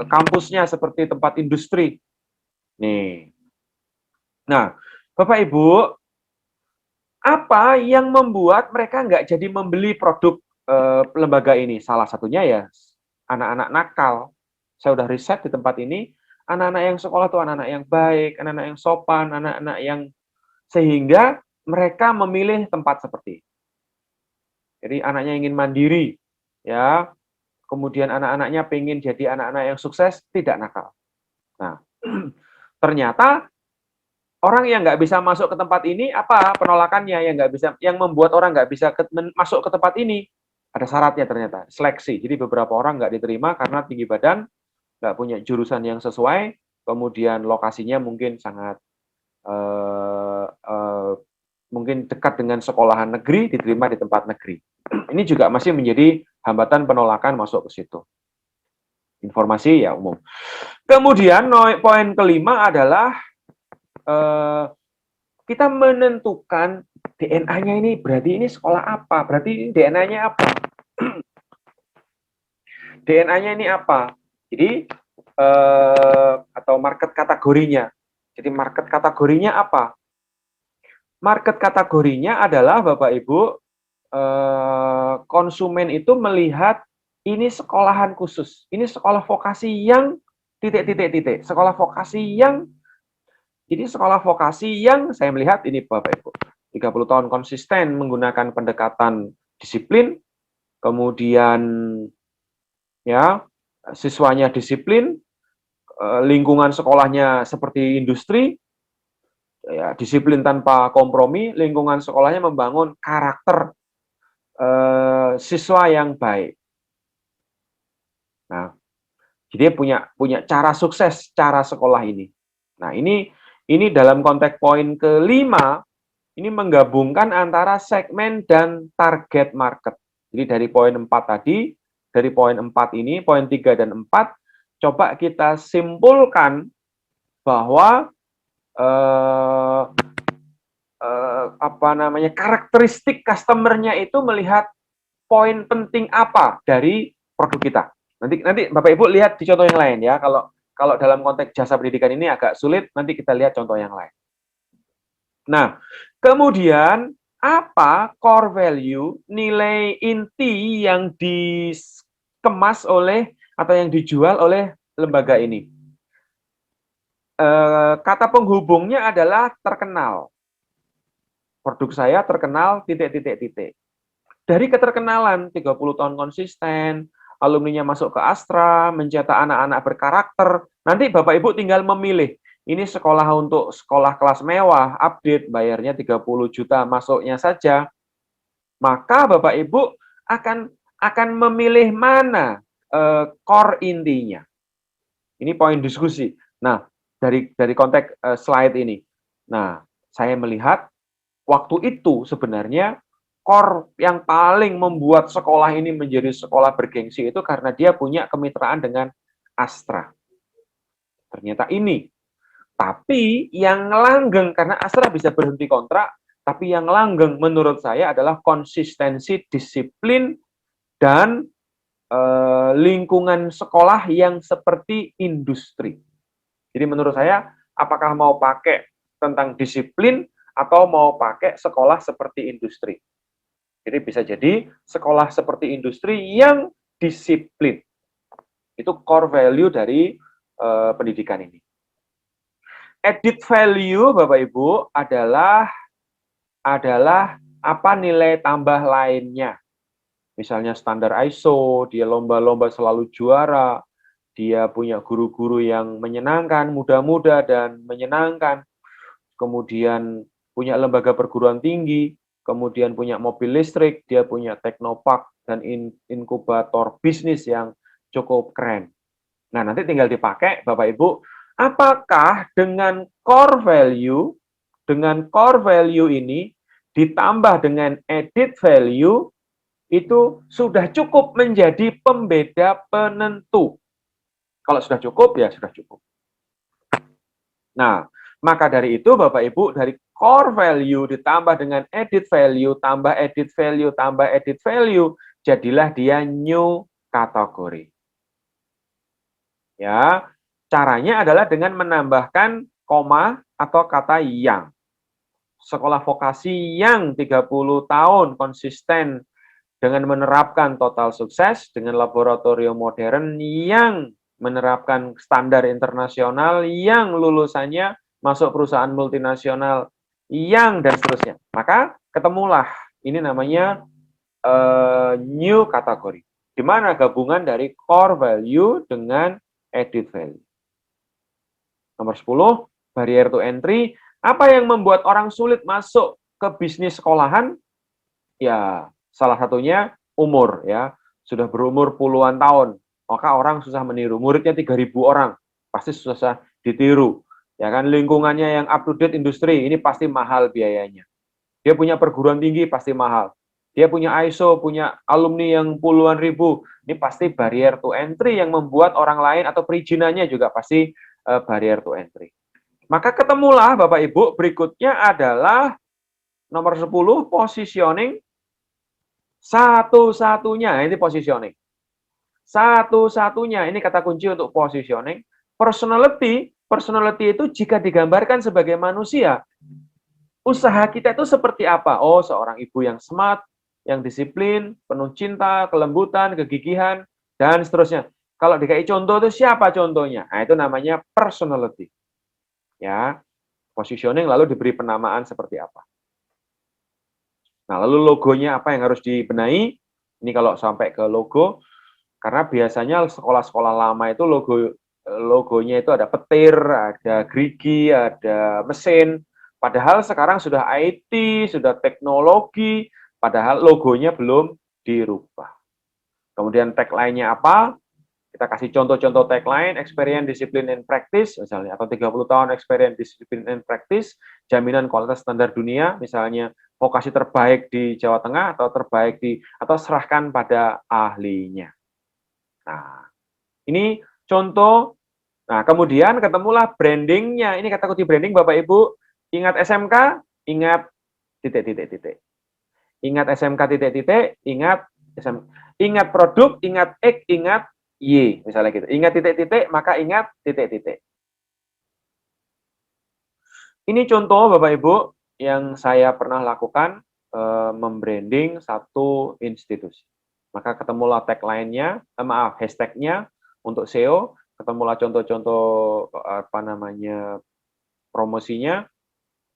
kampusnya seperti tempat industri. Nih. Nah, Bapak Ibu, apa yang membuat mereka nggak jadi membeli produk lembaga ini? Salah satunya ya anak-anak nakal. Saya udah riset di tempat ini, anak-anak yang sekolah itu anak-anak yang baik, anak-anak yang sopan, anak-anak yang sehingga mereka memilih tempat seperti ini. Jadi anaknya ingin mandiri, ya. Kemudian anak-anaknya pengen jadi anak-anak yang sukses, tidak nakal. Nah, ternyata orang yang nggak bisa masuk ke tempat ini apa penolakannya yang nggak bisa, yang membuat orang nggak bisa masuk ke tempat ini Ada syaratnya ternyata, seleksi. Jadi beberapa orang nggak diterima karena tinggi badan, nggak punya jurusan yang sesuai, kemudian lokasinya mungkin sangat mungkin dekat dengan sekolahan negeri, diterima di tempat negeri. Ini juga masih menjadi hambatan penolakan masuk ke situ. Informasi ya umum. Kemudian poin kelima adalah kita menentukan DNA-nya ini, berarti ini sekolah apa? Berarti DNA-nya apa? DNA-nya ini apa? Jadi atau market kategorinya. Jadi market kategorinya apa? Market kategorinya adalah Bapak Ibu konsumen itu melihat ini sekolahan khusus, ini sekolah vokasi yang titik. Sekolah vokasi yang jadi sekolah vokasi yang saya melihat ini Bapak Ibu 30 tahun konsisten menggunakan pendekatan disiplin, kemudian ya siswanya disiplin, lingkungan sekolahnya seperti industri, ya, disiplin tanpa kompromi, lingkungan sekolahnya membangun karakter siswa yang baik. Nah, jadi punya cara sukses cara sekolah ini. Nah, ini dalam konteks poin kelima, ini menggabungkan antara segmen dan target market. Jadi dari poin 4 tadi, dari poin 4 ini, poin 3 dan 4, coba kita simpulkan bahwa karakteristik customer-nya itu melihat poin penting apa dari produk kita. Nanti Bapak Ibu lihat di contoh yang lain ya. Kalau dalam konteks jasa pendidikan ini agak sulit, nanti kita lihat contoh yang lain. Nah, kemudian apa core value, nilai inti yang dikemas oleh atau yang dijual oleh lembaga ini? Kata penghubungnya adalah terkenal. Produk saya terkenal, titik. Dari keterkenalan, 30 tahun konsisten, alumninya masuk ke Astra, mencetak anak-anak berkarakter, nanti Bapak Ibu tinggal memilih. Ini sekolah untuk sekolah kelas mewah, update, bayarnya 30 juta, masuknya saja. Maka Bapak Ibu akan memilih mana core intinya. Ini poin diskusi. Nah, dari konteks slide ini. Nah, saya melihat waktu itu sebenarnya core yang paling membuat sekolah ini menjadi sekolah bergengsi itu karena dia punya kemitraan dengan Astra. Ternyata ini. Tapi yang langgeng, karena Astra bisa berhenti kontrak, tapi yang langgeng menurut saya adalah konsistensi, disiplin, dan lingkungan sekolah yang seperti industri. Jadi menurut saya, apakah mau pakai tentang disiplin atau mau pakai sekolah seperti industri. Jadi bisa jadi sekolah seperti industri yang disiplin. Itu core value dari pendidikan ini. Added value, Bapak Ibu, adalah apa nilai tambah lainnya. Misalnya standar ISO, dia lomba-lomba selalu juara, dia punya guru-guru yang menyenangkan, muda-muda dan menyenangkan, kemudian punya lembaga perguruan tinggi, kemudian punya mobil listrik, dia punya teknopark dan inkubator bisnis yang cukup keren. Nah, nanti tinggal dipakai, Bapak Ibu, apakah dengan core value ini ditambah dengan added value, itu sudah cukup menjadi pembeda penentu. Kalau sudah cukup, ya sudah cukup. Nah, maka dari itu Bapak Ibu, dari core value ditambah dengan added value, tambah added value, tambah added value, jadilah dia new kategori. Ya, caranya adalah dengan menambahkan koma atau kata yang. Sekolah vokasi yang 30 tahun konsisten dengan menerapkan total sukses, dengan laboratorium modern yang menerapkan standar internasional, yang lulusannya masuk perusahaan multinasional, yang dan seterusnya. Maka ketemulah, ini namanya new kategori. Di mana gabungan dari core value dengan added value. Nomor 10, barrier to entry. Apa yang membuat orang sulit masuk ke bisnis sekolahan? Ya, salah satunya umur ya, sudah berumur puluhan tahun, maka orang susah meniru. Muridnya 3.000 orang, pasti susah ditiru. Ya kan, lingkungannya yang up to date industri, ini pasti mahal biayanya. Dia punya perguruan tinggi, pasti mahal. Dia punya ISO, punya alumni yang puluhan ribu, ini pasti barrier to entry yang membuat orang lain atau perizinannya juga pasti barrier to entry. Maka ketemulah Bapak Ibu, berikutnya adalah nomor 10, positioning. Satu-satunya, ini positioning. Satu-satunya, ini kata kunci untuk positioning. Personality itu jika digambarkan sebagai manusia, usaha kita itu seperti apa? Oh, seorang ibu yang smart, yang disiplin, penuh cinta, kelembutan, kegigihan, dan seterusnya. Kalau DKI contoh itu siapa contohnya? Nah, itu namanya personality. Ya, positioning lalu diberi penamaan seperti apa. Nah, lalu logonya apa yang harus dibenahi? Ini kalau sampai ke logo, karena biasanya sekolah-sekolah lama itu logonya itu ada petir, ada gerigi, ada mesin. Padahal sekarang sudah IT, sudah teknologi, padahal logonya belum dirubah. Kemudian tagline-nya apa? Kita kasih contoh-contoh tagline, experience, discipline, and practice, misalnya, atau 30 tahun experience, discipline, and practice, jaminan kualitas standar dunia, misalnya vokasi terbaik di Jawa Tengah, atau terbaik atau serahkan pada ahlinya. Nah, ini contoh. Nah, kemudian ketemulah brandingnya. Ini kata kunci branding, Bapak Ibu. Ingat SMK, ingat titik-titik-titik. Ingat SMK titik-titik, ingat produk, ingat X, ingat Y, misalnya gitu. Ingat titik-titik, maka ingat titik-titik. Ini contoh Bapak Ibu yang saya pernah lakukan membranding satu institusi. Maka ketemulah tagline-nya, hashtag-nya untuk SEO, ketemulah contoh-contoh promosinya,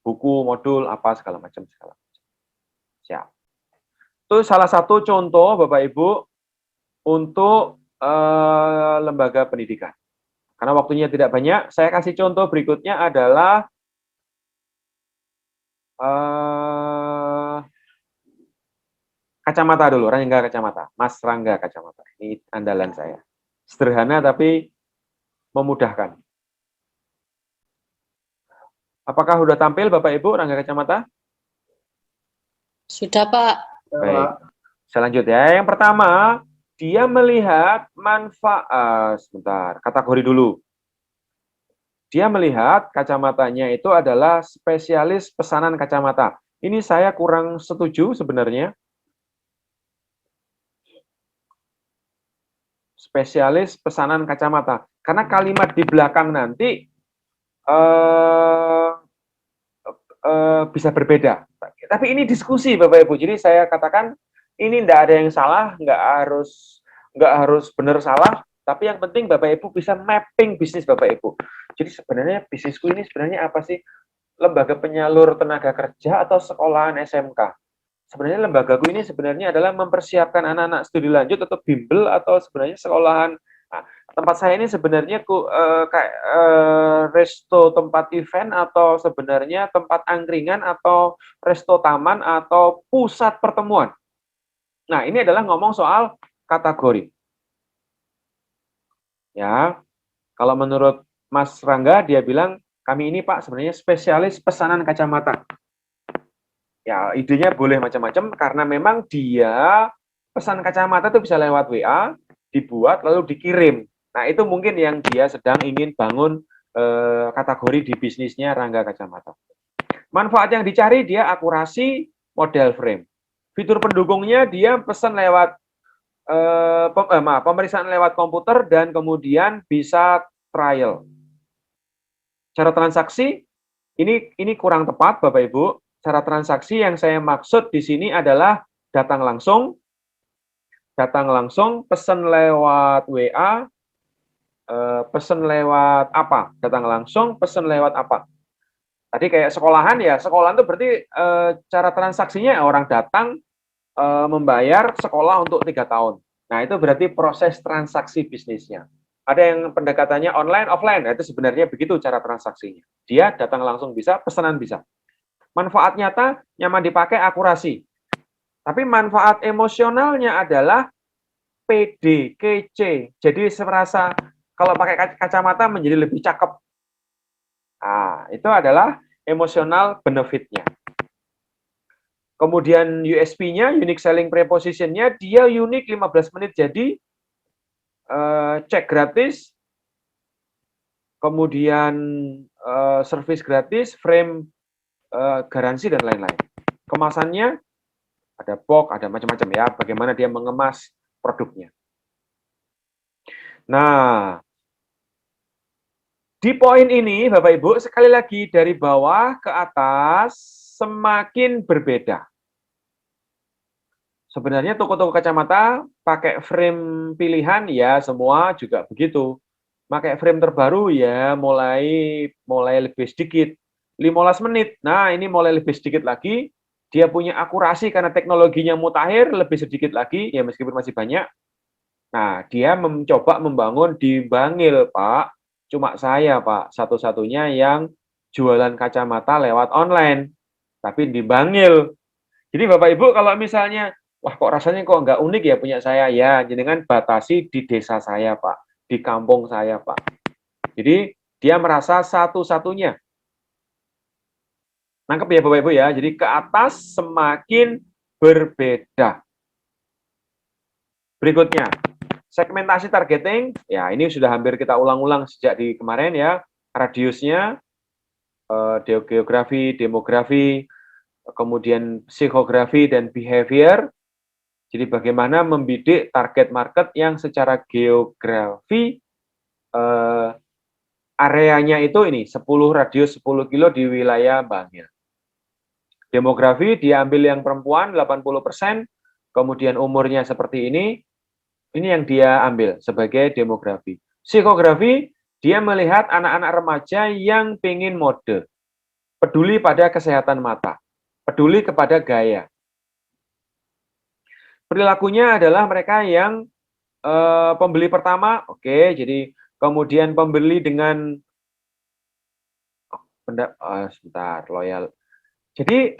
buku, modul, apa segala macam. Siap. Itu salah satu contoh Bapak Ibu untuk lembaga pendidikan. Karena waktunya tidak banyak, saya kasih contoh berikutnya adalah kacamata dulu, Rangga Kacamata. Mas Rangga Kacamata. Ini andalan saya. Sederhana tapi memudahkan. Apakah sudah tampil Bapak Ibu Rangga Kacamata? Sudah, Pak. Baik. Selanjutnya, yang pertama, dia melihat manfaat, kategori dulu. Dia melihat kacamatanya itu adalah spesialis pesanan kacamata. Ini saya kurang setuju sebenarnya. Spesialis pesanan kacamata. Karena kalimat di belakang nanti bisa berbeda. Tapi ini diskusi Bapak Ibu. Jadi saya katakan ini tidak ada yang salah, nggak harus benar salah, tapi yang penting Bapak Ibu bisa mapping bisnis Bapak Ibu. Jadi sebenarnya bisnisku ini sebenarnya apa sih? Lembaga penyalur tenaga kerja atau sekolahan SMK? Sebenarnya lembagaku ini sebenarnya adalah mempersiapkan anak-anak studi lanjut atau bimbel atau sebenarnya sekolahan. Nah, tempat saya ini sebenarnya kayak resto tempat event atau sebenarnya tempat angkringan atau resto taman atau pusat pertemuan. Nah, ini adalah ngomong soal kategori. Ya, kalau menurut Mas Rangga, dia bilang, kami ini Pak sebenarnya spesialis pesanan kacamata. Ya, idenya boleh macam-macam, karena memang dia pesan kacamata itu bisa lewat WA, dibuat, lalu dikirim. Nah, itu mungkin yang dia sedang ingin bangun kategori di bisnisnya Rangga Kacamata. Manfaat yang dicari, dia akurasi model frame. Fitur pendukungnya dia pesan lewat pemeriksaan lewat komputer dan kemudian bisa trial. Cara transaksi ini kurang tepat Bapak Ibu. Cara transaksi yang saya maksud di sini adalah datang langsung, pesan lewat WA, pesan lewat apa? Datang langsung, pesan lewat apa? Tadi kayak sekolahan ya, sekolahan itu berarti cara transaksinya orang datang membayar sekolah untuk 3 tahun. Nah, itu berarti proses transaksi bisnisnya. Ada yang pendekatannya online, offline. Nah, itu sebenarnya begitu cara transaksinya. Dia datang langsung bisa, pesanan bisa. Manfaat nyata, nyaman dipakai, akurasi. Tapi manfaat emosionalnya adalah PD, kece. Jadi serasa kalau pakai kacamata menjadi lebih cakep. Nah, itu adalah emosional benefit-nya. Kemudian USP-nya, unique selling proposition-nya, dia unik 15 menit. Jadi cek gratis, kemudian service gratis, frame garansi, dan lain-lain. Kemasannya ada box, ada macam-macam ya, bagaimana dia mengemas produknya. Nah, di poin ini, Bapak Ibu, sekali lagi dari bawah ke atas semakin berbeda. Sebenarnya toko-toko kacamata pakai frame pilihan ya semua juga begitu. Pakai frame terbaru ya mulai lebih sedikit. 15 menit. Nah, ini mulai lebih sedikit lagi. Dia punya akurasi karena teknologinya mutakhir lebih sedikit lagi ya meskipun masih banyak. Nah, dia mencoba membangun di Bangil, Pak. Cuma saya, Pak, satu-satunya yang jualan kacamata lewat online. Tapi di Bangil. Jadi Bapak Ibu kalau misalnya, wah kok rasanya kok nggak unik ya punya saya, ya jenengan batasi di desa saya, Pak. Di kampung saya, Pak. Jadi dia merasa satu-satunya. Nangkep ya Bapak Ibu ya, jadi ke atas semakin berbeda. Berikutnya, segmentasi targeting, ya ini sudah hampir kita ulang-ulang sejak di kemarin ya, radiusnya, geografi, demografi, kemudian psikografi dan behavior. Jadi bagaimana membidik target market yang secara geografi areanya itu ini 10 radius 10 kilo di wilayah Bangil. Demografi diambil yang perempuan 80%, kemudian umurnya seperti ini yang dia ambil sebagai demografi. Psikografi, dia melihat anak-anak remaja yang pengen mode, peduli pada kesehatan mata, peduli kepada gaya. Perilakunya adalah mereka yang pembeli pertama, oke, jadi kemudian pembeli dengan sebentar, loyal. Jadi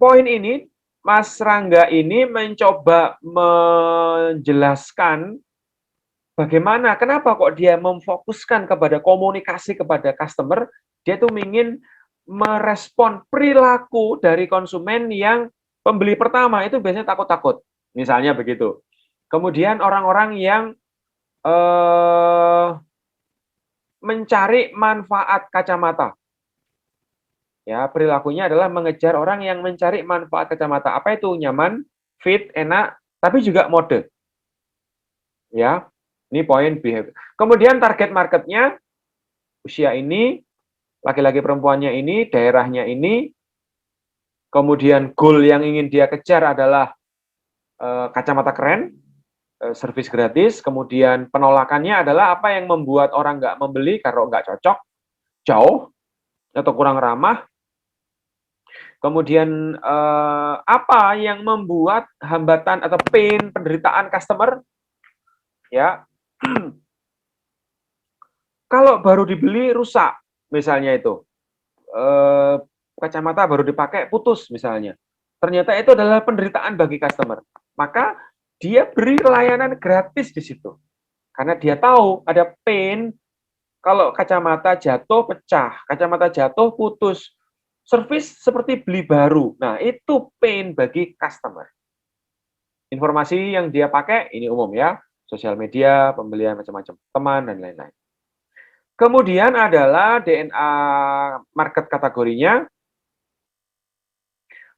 poin ini Mas Rangga ini mencoba menjelaskan bagaimana, kenapa kok dia memfokuskan kepada komunikasi kepada customer, dia tuh ingin merespon perilaku dari konsumen yang pembeli pertama itu biasanya takut-takut, misalnya begitu. Kemudian orang-orang yang mencari manfaat kacamata. Ya, perilakunya adalah mengejar orang yang mencari manfaat kacamata. Apa itu? Nyaman, fit, enak, tapi juga mode. Ya, ini poin behavior. Kemudian target marketnya, usia ini, laki-laki perempuannya ini, daerahnya ini, kemudian goal yang ingin dia kejar adalah kacamata keren, servis gratis, kemudian penolakannya adalah apa yang membuat orang nggak membeli karena nggak cocok, jauh, atau kurang ramah. Kemudian apa yang membuat hambatan atau pain penderitaan customer? Ya, kalau baru dibeli rusak, misalnya itu kacamata baru dipakai putus misalnya. Ternyata itu adalah penderitaan bagi customer. Maka dia beri layanan gratis di situ, karena dia tahu ada pain. Kalau kacamata jatuh pecah, kacamata jatuh putus. Servis seperti beli baru. Nah, itu pain bagi customer. Informasi yang dia pakai, ini umum ya. Sosial media, pembelian macam-macam, teman, dan lain-lain. Kemudian adalah DNA market kategorinya.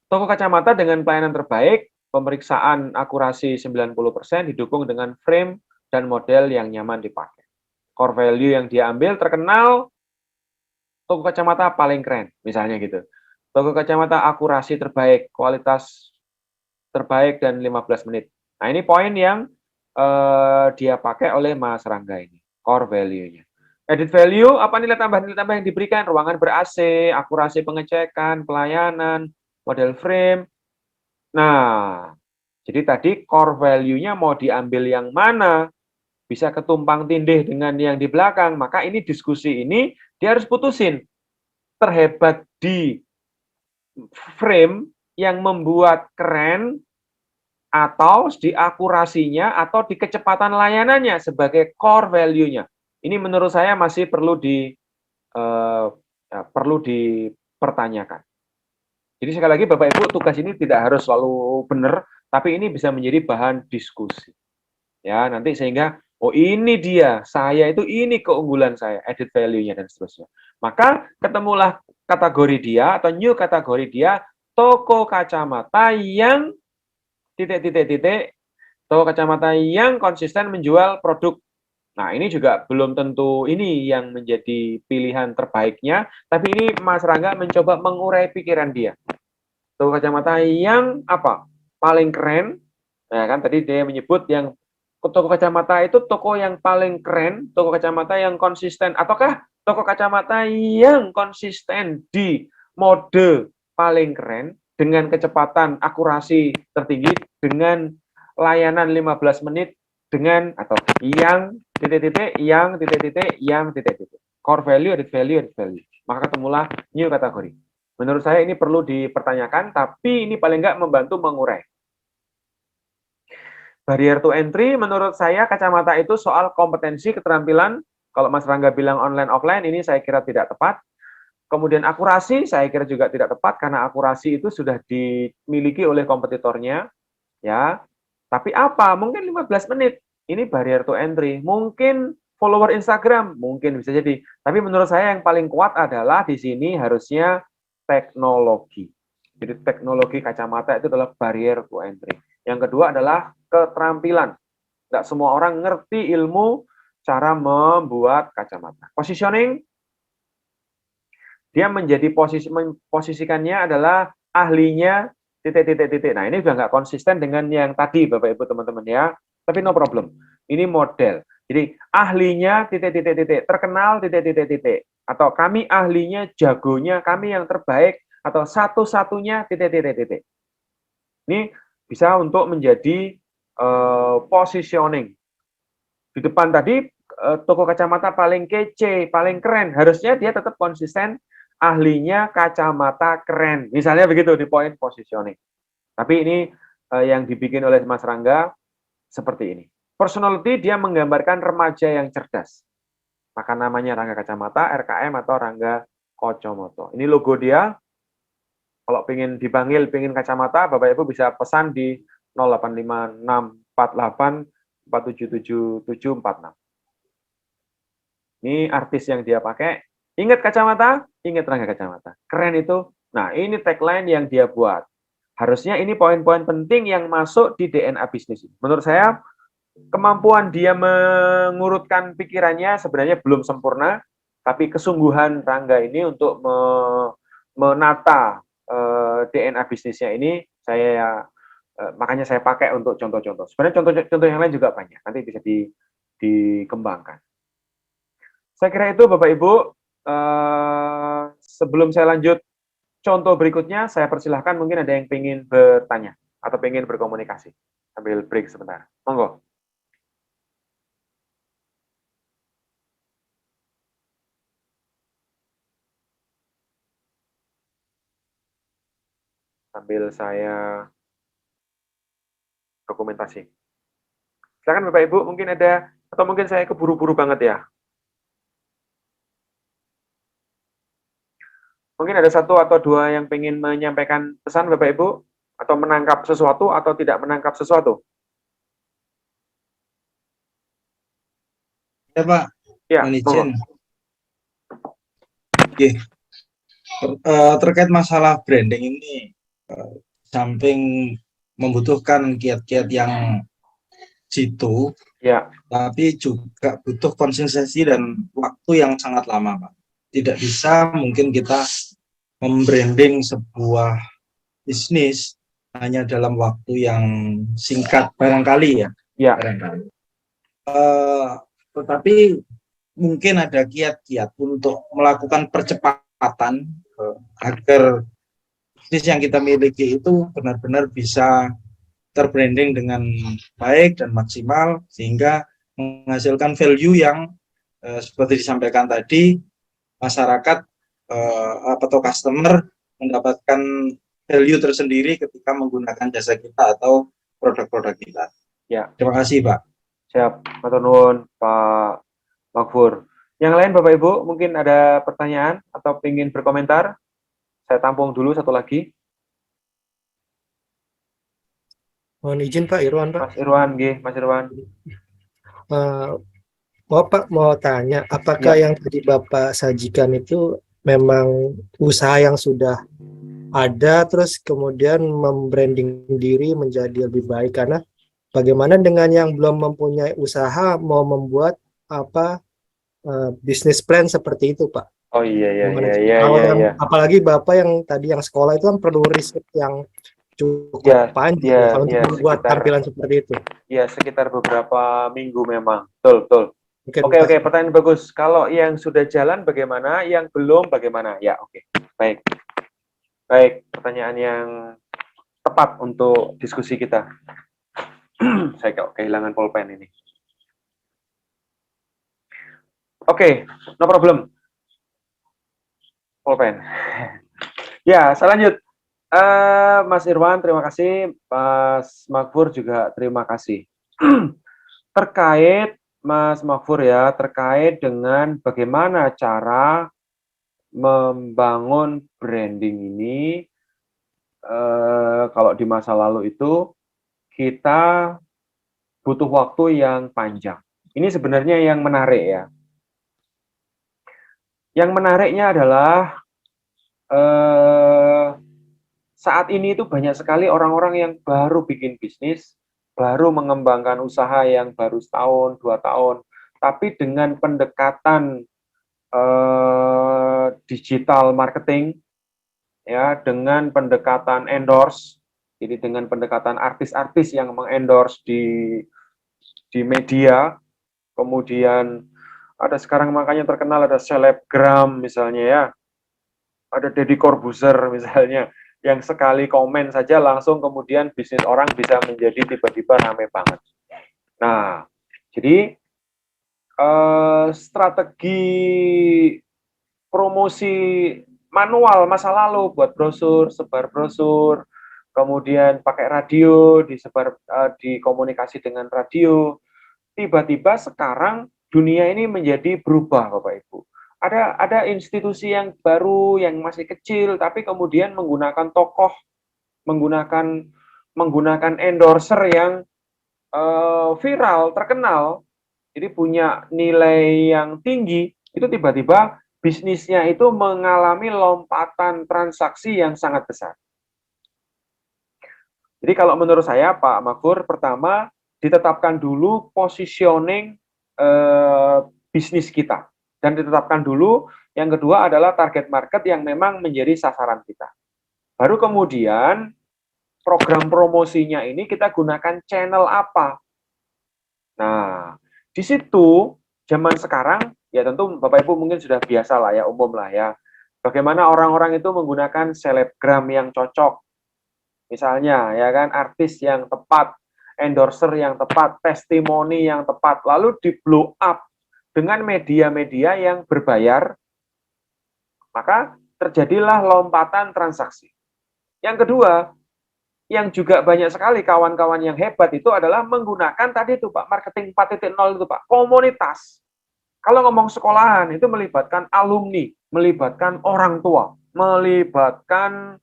Toko kacamata dengan pelayanan terbaik, pemeriksaan akurasi 90%, didukung dengan frame dan model yang nyaman dipakai. Core value yang dia ambil terkenal, toko kacamata paling keren, misalnya gitu. Toko kacamata akurasi terbaik, kualitas terbaik, dan 15 menit. Nah, ini poin yang dia pakai oleh Mas Rangga ini, core value-nya. Added value, apa nilai tambah yang diberikan? Ruangan ber-AC, akurasi pengecekan, pelayanan, model frame. Nah, jadi tadi core value-nya mau diambil yang mana? Bisa ketumpang tindih dengan yang di belakang, maka ini diskusi ini dia harus putusin. Terhebat di frame yang membuat keren atau di akurasinya atau di kecepatan layanannya sebagai core value-nya. Ini menurut saya masih perlu dipertanyakan. Jadi sekali lagi Bapak Ibu, tugas ini tidak harus selalu benar, tapi ini bisa menjadi bahan diskusi. Ya, nanti sehingga oh ini dia, saya itu ini keunggulan saya, added value-nya dan seterusnya. Maka ketemulah kategori dia atau new kategori dia, toko kacamata yang toko kacamata yang konsisten menjual produk. Nah, ini juga belum tentu ini yang menjadi pilihan terbaiknya, tapi ini Mas Rangga mencoba mengurai pikiran dia. Toko kacamata yang apa? Paling keren. Nah, kan tadi dia menyebut yang toko kacamata itu toko yang paling keren, toko kacamata yang konsisten, ataukah toko kacamata yang konsisten di mode paling keren dengan kecepatan akurasi tertinggi dengan layanan 15 menit dengan atau yang core value, added value. Maka ketemulah new kategori. Menurut saya ini perlu dipertanyakan, tapi ini paling nggak membantu mengurai. Barrier to entry, menurut saya kacamata itu soal kompetensi, keterampilan. Kalau Mas Rangga bilang online offline, ini saya kira tidak tepat. Kemudian akurasi, saya kira juga tidak tepat karena akurasi itu sudah dimiliki oleh kompetitornya, ya. Tapi apa? Mungkin 15 menit. Ini barrier to entry. Mungkin follower Instagram, mungkin bisa jadi. Tapi menurut saya yang paling kuat adalah di sini harusnya teknologi. Jadi teknologi kacamata itu adalah barrier to entry. Yang kedua adalah keterampilan. Tidak semua orang ngerti ilmu cara membuat kacamata. Positioning, dia menjadi posisikannya adalah ahlinya titik. Nah, ini sudah nggak konsisten dengan yang tadi, Bapak Ibu teman-teman ya. Tapi no problem. Ini model. Jadi ahlinya titik. Terkenal titik. Atau kami ahlinya, jagonya, kami yang terbaik atau satu-satunya titik. Ini bisa untuk menjadi positioning. Di depan tadi toko kacamata paling kece, paling keren. Harusnya dia tetap konsisten ahlinya kacamata keren. Misalnya begitu di poin positioning. Tapi ini yang dibikin oleh Mas Rangga seperti ini. Personality dia menggambarkan remaja yang cerdas. Maka namanya Rangga Kacamata, RKM atau Rangga Kocomoto. Ini logo dia. Kalau pengen dipanggil, pengen kacamata, Bapak Ibu bisa pesan di 085648477746. Ini artis yang dia pakai. Ingat kacamata, ingat Rangga Kacamata. Keren itu. Nah, ini tagline yang dia buat. Harusnya ini poin-poin penting yang masuk di DNA bisnis. Menurut saya, kemampuan dia mengurutkan pikirannya sebenarnya belum sempurna, tapi kesungguhan Rangga ini untuk menata DNA bisnisnya ini, makanya saya pakai untuk contoh-contoh. Sebenarnya contoh-contoh yang lain juga banyak, nanti bisa dikembangkan. Saya kira itu Bapak Ibu. Sebelum saya lanjut contoh berikutnya, saya persilahkan mungkin ada yang ingin bertanya atau ingin berkomunikasi. Sambil break sebentar. Monggo. Sambil saya dokumentasi. Silakan Bapak Ibu, mungkin ada, atau mungkin saya keburu-buru banget ya. Mungkin ada satu atau dua yang ingin menyampaikan pesan Bapak Ibu, atau menangkap sesuatu atau tidak menangkap sesuatu. Ya Pak, Ya, izin. Terkait masalah branding ini, samping membutuhkan kiat-kiat yang jitu, ya, tapi juga butuh konsistensi dan waktu yang sangat lama, Pak. Tidak bisa mungkin kita membranding sebuah bisnis hanya dalam waktu yang singkat barangkali ya. ya. Barangkali. Tetapi mungkin ada kiat-kiat untuk melakukan percepatan agar bisnis yang kita miliki itu benar-benar bisa terbranding dengan baik dan maksimal sehingga menghasilkan value yang seperti disampaikan tadi, masyarakat atau customer mendapatkan value tersendiri ketika menggunakan jasa kita atau produk-produk kita. Ya. Terima kasih, Pak. Siap, matur nuwun Pak Makfur. Yang lain Bapak Ibu mungkin ada pertanyaan atau ingin berkomentar? Saya tampung dulu satu lagi. Mohon izin Pak Irwan, Pak. Mas Irwan, Mas Irwan. Mau tanya, apakah yang tadi Bapak sajikan itu memang usaha yang sudah ada, terus kemudian membranding diri menjadi lebih baik? Karena bagaimana dengan yang belum mempunyai usaha mau membuat bisnis plan seperti itu, Pak? Oh iya. Apalagi Bapak yang tadi yang sekolah itu kan perlu riset yang cukup panjang untuk membuat tampilan seperti itu. Ya, sekitar beberapa minggu memang. Betul. Oke, pertanyaan bagus. Kalau yang sudah jalan bagaimana? Yang belum bagaimana? Ya, oke. Baik, pertanyaan yang tepat untuk diskusi kita. Saya kehilangan pulpen ini. Oke, no problem. Pulpen. Ya, saya lanjut. Mas Irwan, terima kasih. Mas Makfur juga terima kasih. Terkait, Mas Makfur ya, terkait dengan bagaimana cara membangun branding ini, kalau di masa lalu itu, kita butuh waktu yang panjang. Ini sebenarnya yang menarik ya. Yang menariknya adalah saat ini itu banyak sekali orang-orang yang baru bikin bisnis, baru mengembangkan usaha yang baru setahun, 2 tahun, tapi dengan pendekatan digital marketing, ya, dengan pendekatan endorse, jadi dengan pendekatan artis-artis yang mengendorse di media, kemudian ada sekarang makanya terkenal ada selebgram misalnya ya, ada Deddy Corbuzier misalnya, yang sekali komen saja langsung kemudian bisnis orang bisa menjadi tiba-tiba ramai banget. Nah, jadi strategi promosi manual masa lalu buat brosur, sebar brosur, kemudian pakai radio, disebar dikomunikasi dengan radio, tiba-tiba sekarang dunia ini menjadi berubah, Bapak Ibu. Ada institusi yang baru, yang masih kecil, tapi kemudian menggunakan tokoh, menggunakan endorser yang viral, terkenal, jadi punya nilai yang tinggi, itu tiba-tiba bisnisnya itu mengalami lompatan transaksi yang sangat besar. Jadi kalau menurut saya, Pak Makfur, pertama, ditetapkan dulu positioning bisnis kita. Dan ditetapkan dulu, yang kedua adalah target market yang memang menjadi sasaran kita. Baru kemudian, program promosinya ini kita gunakan channel apa. Nah, di situ, zaman sekarang, ya tentu Bapak Ibu mungkin sudah biasa lah ya, umum lah ya. Bagaimana orang-orang itu menggunakan selebgram yang cocok. Misalnya, ya kan, artis yang tepat, endorser yang tepat, testimoni yang tepat, lalu di blow up dengan media-media yang berbayar, maka terjadilah lompatan transaksi. Yang kedua, yang juga banyak sekali kawan-kawan yang hebat itu adalah menggunakan tadi itu Pak, marketing 4.0 itu Pak, komunitas. Kalau ngomong sekolahan itu melibatkan alumni, melibatkan orang tua, melibatkan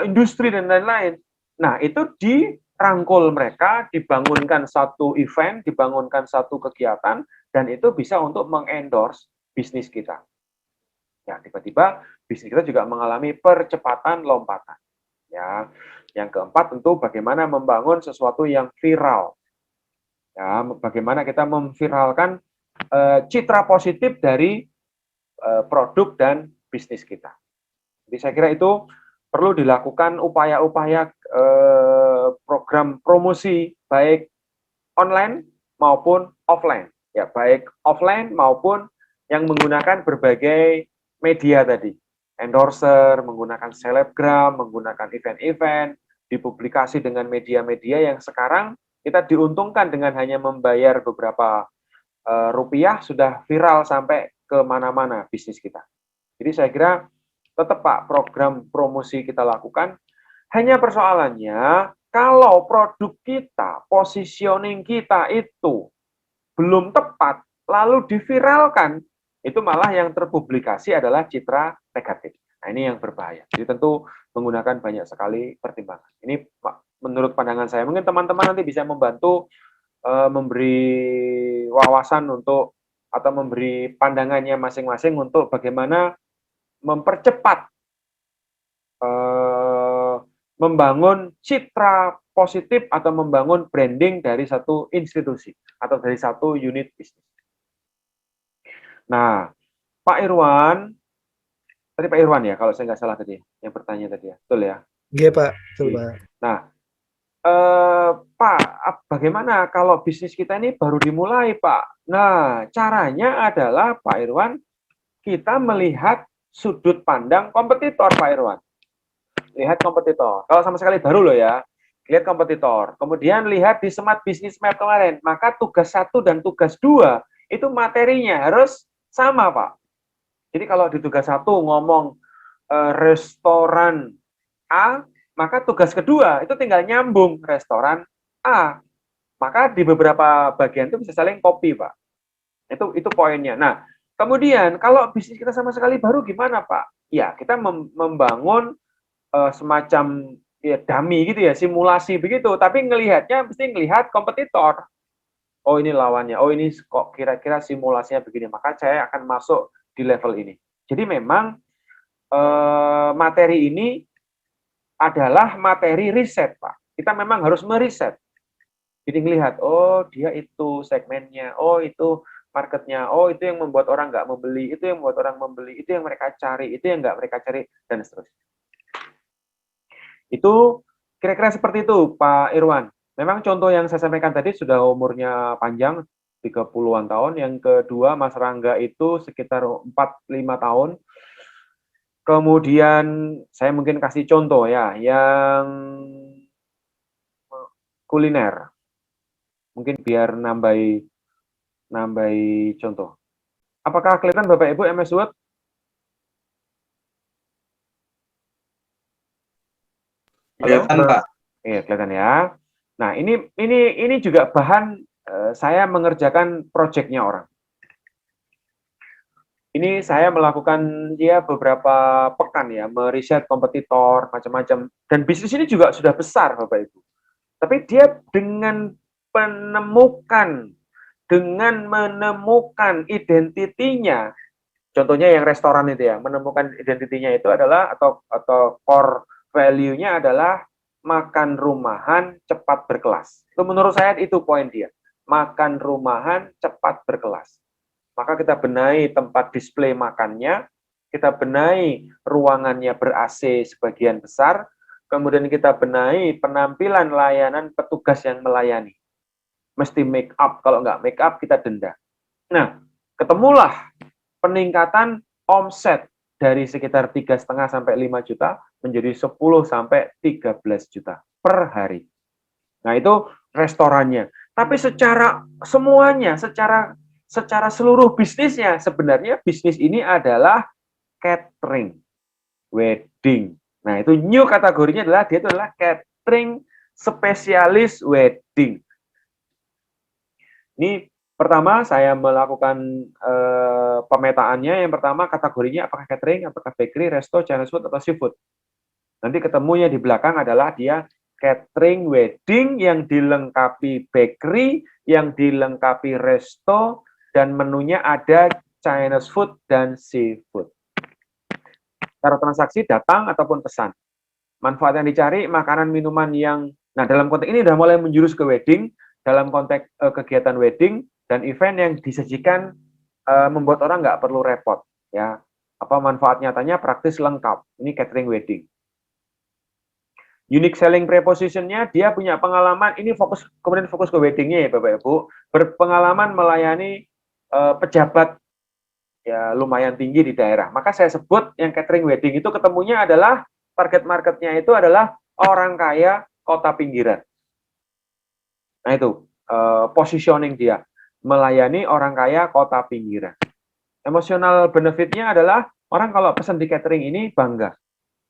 industri dan lain-lain. Nah, itu dirangkul mereka, dibangunkan satu event, dibangunkan satu kegiatan, dan itu bisa untuk mengendorse bisnis kita. Ya, tiba-tiba bisnis kita juga mengalami percepatan lompatan. Ya, yang keempat tentu bagaimana membangun sesuatu yang viral. Ya, bagaimana kita memviralkan citra positif dari produk dan bisnis kita. Jadi saya kira itu perlu dilakukan upaya-upaya program promosi baik online maupun offline. Ya, baik offline maupun yang menggunakan berbagai media tadi. Endorser, menggunakan selebgram, menggunakan event-event, dipublikasi dengan media-media yang sekarang kita diuntungkan dengan hanya membayar beberapa rupiah sudah viral sampai ke mana-mana bisnis kita. Jadi saya kira tetap Pak, program promosi kita lakukan. Hanya persoalannya, kalau produk kita, positioning kita itu belum tepat, lalu diviralkan, itu malah yang terpublikasi adalah citra negatif. Nah, ini yang berbahaya. Jadi tentu menggunakan banyak sekali pertimbangan. Ini menurut pandangan saya. Mungkin teman-teman nanti bisa membantu memberi wawasan untuk atau memberi pandangannya masing-masing untuk bagaimana mempercepat membangun citra positif atau membangun branding dari satu institusi atau dari satu unit bisnis. Nah, Pak Irwan, tadi Pak Irwan ya, kalau saya nggak salah tadi, yang bertanya tadi ya, betul ya? Iya Pak, betul Pak. Nah, Pak, bagaimana kalau bisnis kita ini baru dimulai, Pak? Nah, caranya adalah Pak Irwan, kita melihat sudut pandang kompetitor, Pak Irwan. Lihat kompetitor. Kalau sama sekali baru loh ya, lihat kompetitor. Kemudian lihat di Smart Business Map kemarin, maka tugas 1 dan tugas 2 itu materinya harus sama, Pak. Jadi kalau di tugas 1 ngomong restoran A, maka tugas kedua itu tinggal nyambung restoran A. Maka di beberapa bagian itu bisa saling copy, Pak. Itu poinnya. Nah, kemudian kalau bisnis kita sama sekali baru gimana, Pak? Ya, kita membangun semacam ya dummy gitu ya, simulasi begitu, tapi ngelihatnya mesti ngelihat kompetitor. Oh, ini lawannya. Oh, ini kok kira-kira simulasinya begini. Maka saya akan masuk di level ini. Jadi memang materi ini adalah materi riset, Pak. Kita memang harus meriset. Jadi ngelihat, oh dia itu segmennya, oh itu marketnya, oh itu yang membuat orang nggak membeli, itu yang membuat orang membeli, itu yang mereka cari, itu yang nggak mereka cari, dan seterusnya. Itu kira-kira seperti itu, Pak Irwan. Memang contoh yang saya sampaikan tadi sudah umurnya panjang, 30-an tahun. Yang kedua, Mas Rangga itu sekitar 4-5 tahun. Kemudian saya mungkin kasih contoh ya, yang kuliner. Mungkin biar nambahi contoh. Apakah kelihatan Bapak Ibu MS Word? Kelihatan, Pak. Iya, kelihatan ya. Nah, ini juga bahan saya mengerjakan proyeknya orang. Ini saya melakukan ya beberapa pekan ya, meriset kompetitor, macam-macam. Dan bisnis ini juga sudah besar, Bapak Ibu. Tapi dia dengan menemukan identitinya, contohnya yang restoran itu ya, menemukan identitinya itu adalah, atau core value-nya adalah makan rumahan cepat berkelas. Itu menurut saya itu poin dia. Makan rumahan cepat berkelas. Maka kita benahi tempat display makannya, kita benahi ruangannya ber-AC sebagian besar, kemudian kita benahi penampilan layanan petugas yang melayani. Mesti make up, kalau nggak make up kita denda. Nah, ketemulah peningkatan omset dari sekitar 3,5 sampai 5 juta menjadi 10 sampai 13 juta per hari. Nah, itu restorannya. Tapi secara semuanya, secara seluruh bisnisnya, sebenarnya bisnis ini adalah catering, wedding. Nah, itu new kategorinya adalah dia itu adalah catering spesialis wedding. Ini pertama saya melakukan pemetaannya. Yang pertama kategorinya apakah catering, apakah bakery, resto, Chinese food, atau seafood. Nanti ketemunya di belakang adalah dia catering wedding yang dilengkapi bakery, yang dilengkapi resto, dan menunya ada Chinese food dan seafood. Cara transaksi datang ataupun pesan. Manfaat yang dicari makanan minuman yang, nah dalam konteks ini sudah mulai menjurus ke wedding, dalam konteks kegiatan wedding dan event yang disajikan membuat orang nggak perlu repot, ya. Apa manfaat nyatanya praktis lengkap. Ini catering wedding. Unique selling proposition-nya dia punya pengalaman, ini kemudian fokus ke wedding-nya ya Bapak Ibu, berpengalaman melayani pejabat ya lumayan tinggi di daerah. Maka saya sebut yang catering wedding itu ketemunya adalah target marketnya itu adalah orang kaya kota pinggiran. Nah itu positioning dia, melayani orang kaya kota pinggiran. Emosional benefit-nya adalah Orang kalau pesan di catering ini bangga.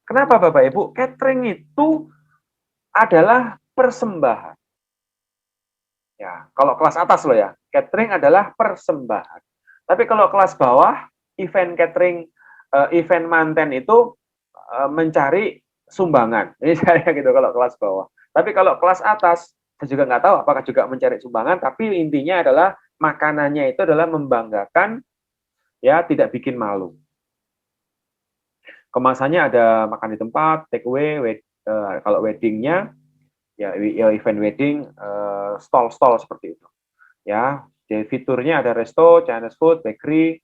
Kenapa Bapak Ibu? Catering itu adalah persembahan. Ya, kalau kelas atas loh ya, catering adalah persembahan. Tapi kalau kelas bawah, event catering, event manten itu mencari sumbangan. Ini saya gitu kalau kelas bawah. Tapi kalau kelas atas, saya juga nggak tahu apakah juga mencari sumbangan, tapi intinya adalah makanannya itu adalah membanggakan, ya tidak bikin malu. Kemasannya ada makan di tempat, take away, kalau weddingnya, ya event wedding, stall-stall seperti itu. Ya, jadi fiturnya ada resto, Chinese food, bakery.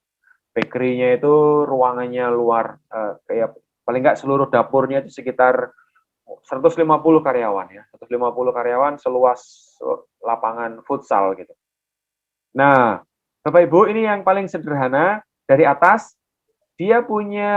Bakery-nya itu ruangannya luar, kayak paling nggak seluruh dapurnya itu sekitar 150 karyawan ya, 150 karyawan seluas lapangan futsal gitu. Nah, Bapak Ibu, ini yang paling sederhana dari atas. Dia punya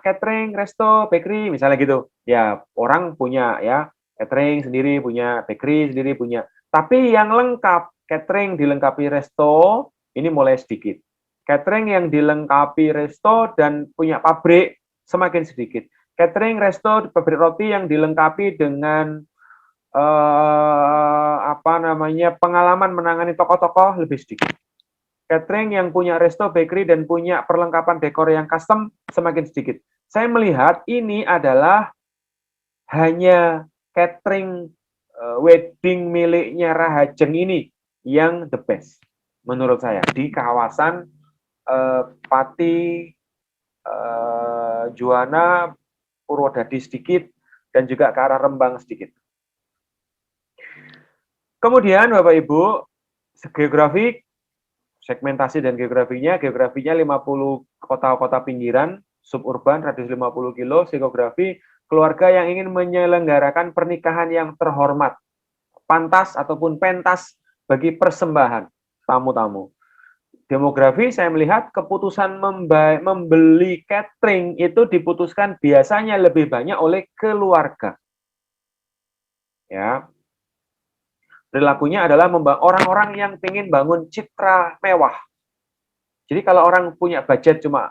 catering, resto, bakery, misalnya gitu. Ya, orang punya ya, catering sendiri punya, bakery sendiri punya. Tapi yang lengkap, catering dilengkapi resto, ini mulai sedikit. Catering yang dilengkapi resto dan punya pabrik, semakin sedikit. Catering, resto, pabrik roti yang dilengkapi dengan pengalaman menangani tokoh-tokoh lebih sedikit. Catering yang punya resto, bakery, dan punya perlengkapan dekor yang custom semakin sedikit. Saya melihat ini adalah hanya catering wedding miliknya Rahajeng ini yang the best menurut saya di kawasan Pati, Juwana, Purwodadi sedikit, dan juga ke arah Rembang sedikit. Kemudian Bapak Ibu, geografi, segmentasi dan geografinya 50 kota-kota pinggiran, suburban, radius 50 kilo, psikografi, keluarga yang ingin menyelenggarakan pernikahan yang terhormat, pantas ataupun pentas bagi persembahan tamu-tamu. Demografi, saya melihat keputusan membeli catering itu diputuskan biasanya lebih banyak oleh keluarga. Ya, perilakunya adalah orang-orang yang ingin bangun citra mewah. Jadi kalau orang punya budget cuma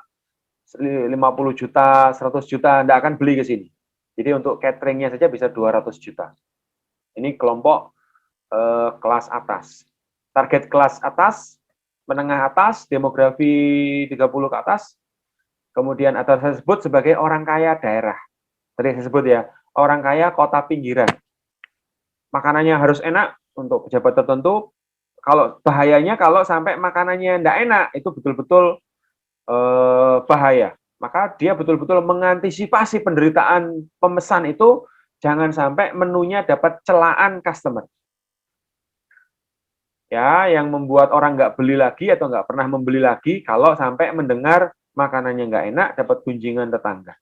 50 juta, 100 juta, tidak akan beli ke sini. Jadi untuk cateringnya saja bisa 200 juta. Ini kelompok kelas atas. Target kelas atas, menengah atas, demografi 30 ke atas, kemudian atau saya sebut sebagai orang kaya daerah. Tadi saya sebut ya, orang kaya kota pinggiran. Makanannya harus enak, untuk pejabat tertentu. Kalau bahayanya kalau sampai makanannya tidak enak, itu betul-betul bahaya. Maka dia betul-betul mengantisipasi penderitaan pemesan itu, jangan sampai menunya dapat celaan customer. Ya, yang membuat orang nggak beli lagi atau nggak pernah membeli lagi kalau sampai mendengar makanannya nggak enak, dapat gunjingan tetangga.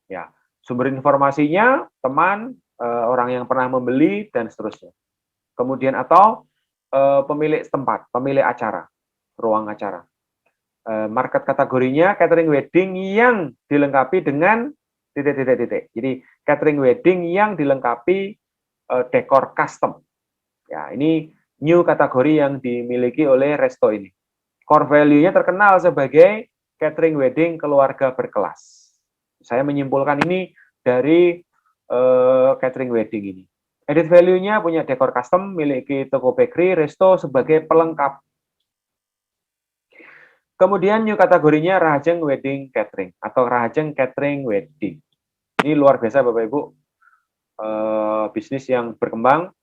Ya, sumber informasinya teman, orang yang pernah membeli, dan seterusnya. Kemudian atau pemilik tempat, pemilik acara, ruang acara. Market kategorinya catering wedding yang dilengkapi dengan titik. Jadi catering wedding yang dilengkapi dekor custom. Ya, ini new kategori yang dimiliki oleh resto ini. Core value-nya terkenal sebagai catering wedding keluarga berkelas. Saya menyimpulkan ini dari catering wedding ini. Added value-nya punya dekor custom, miliki toko bakery, resto sebagai pelengkap. Kemudian new kategorinya Rahajeng Wedding Catering atau Rahajeng Catering Wedding. Ini luar biasa Bapak Ibu, bisnis yang berkembang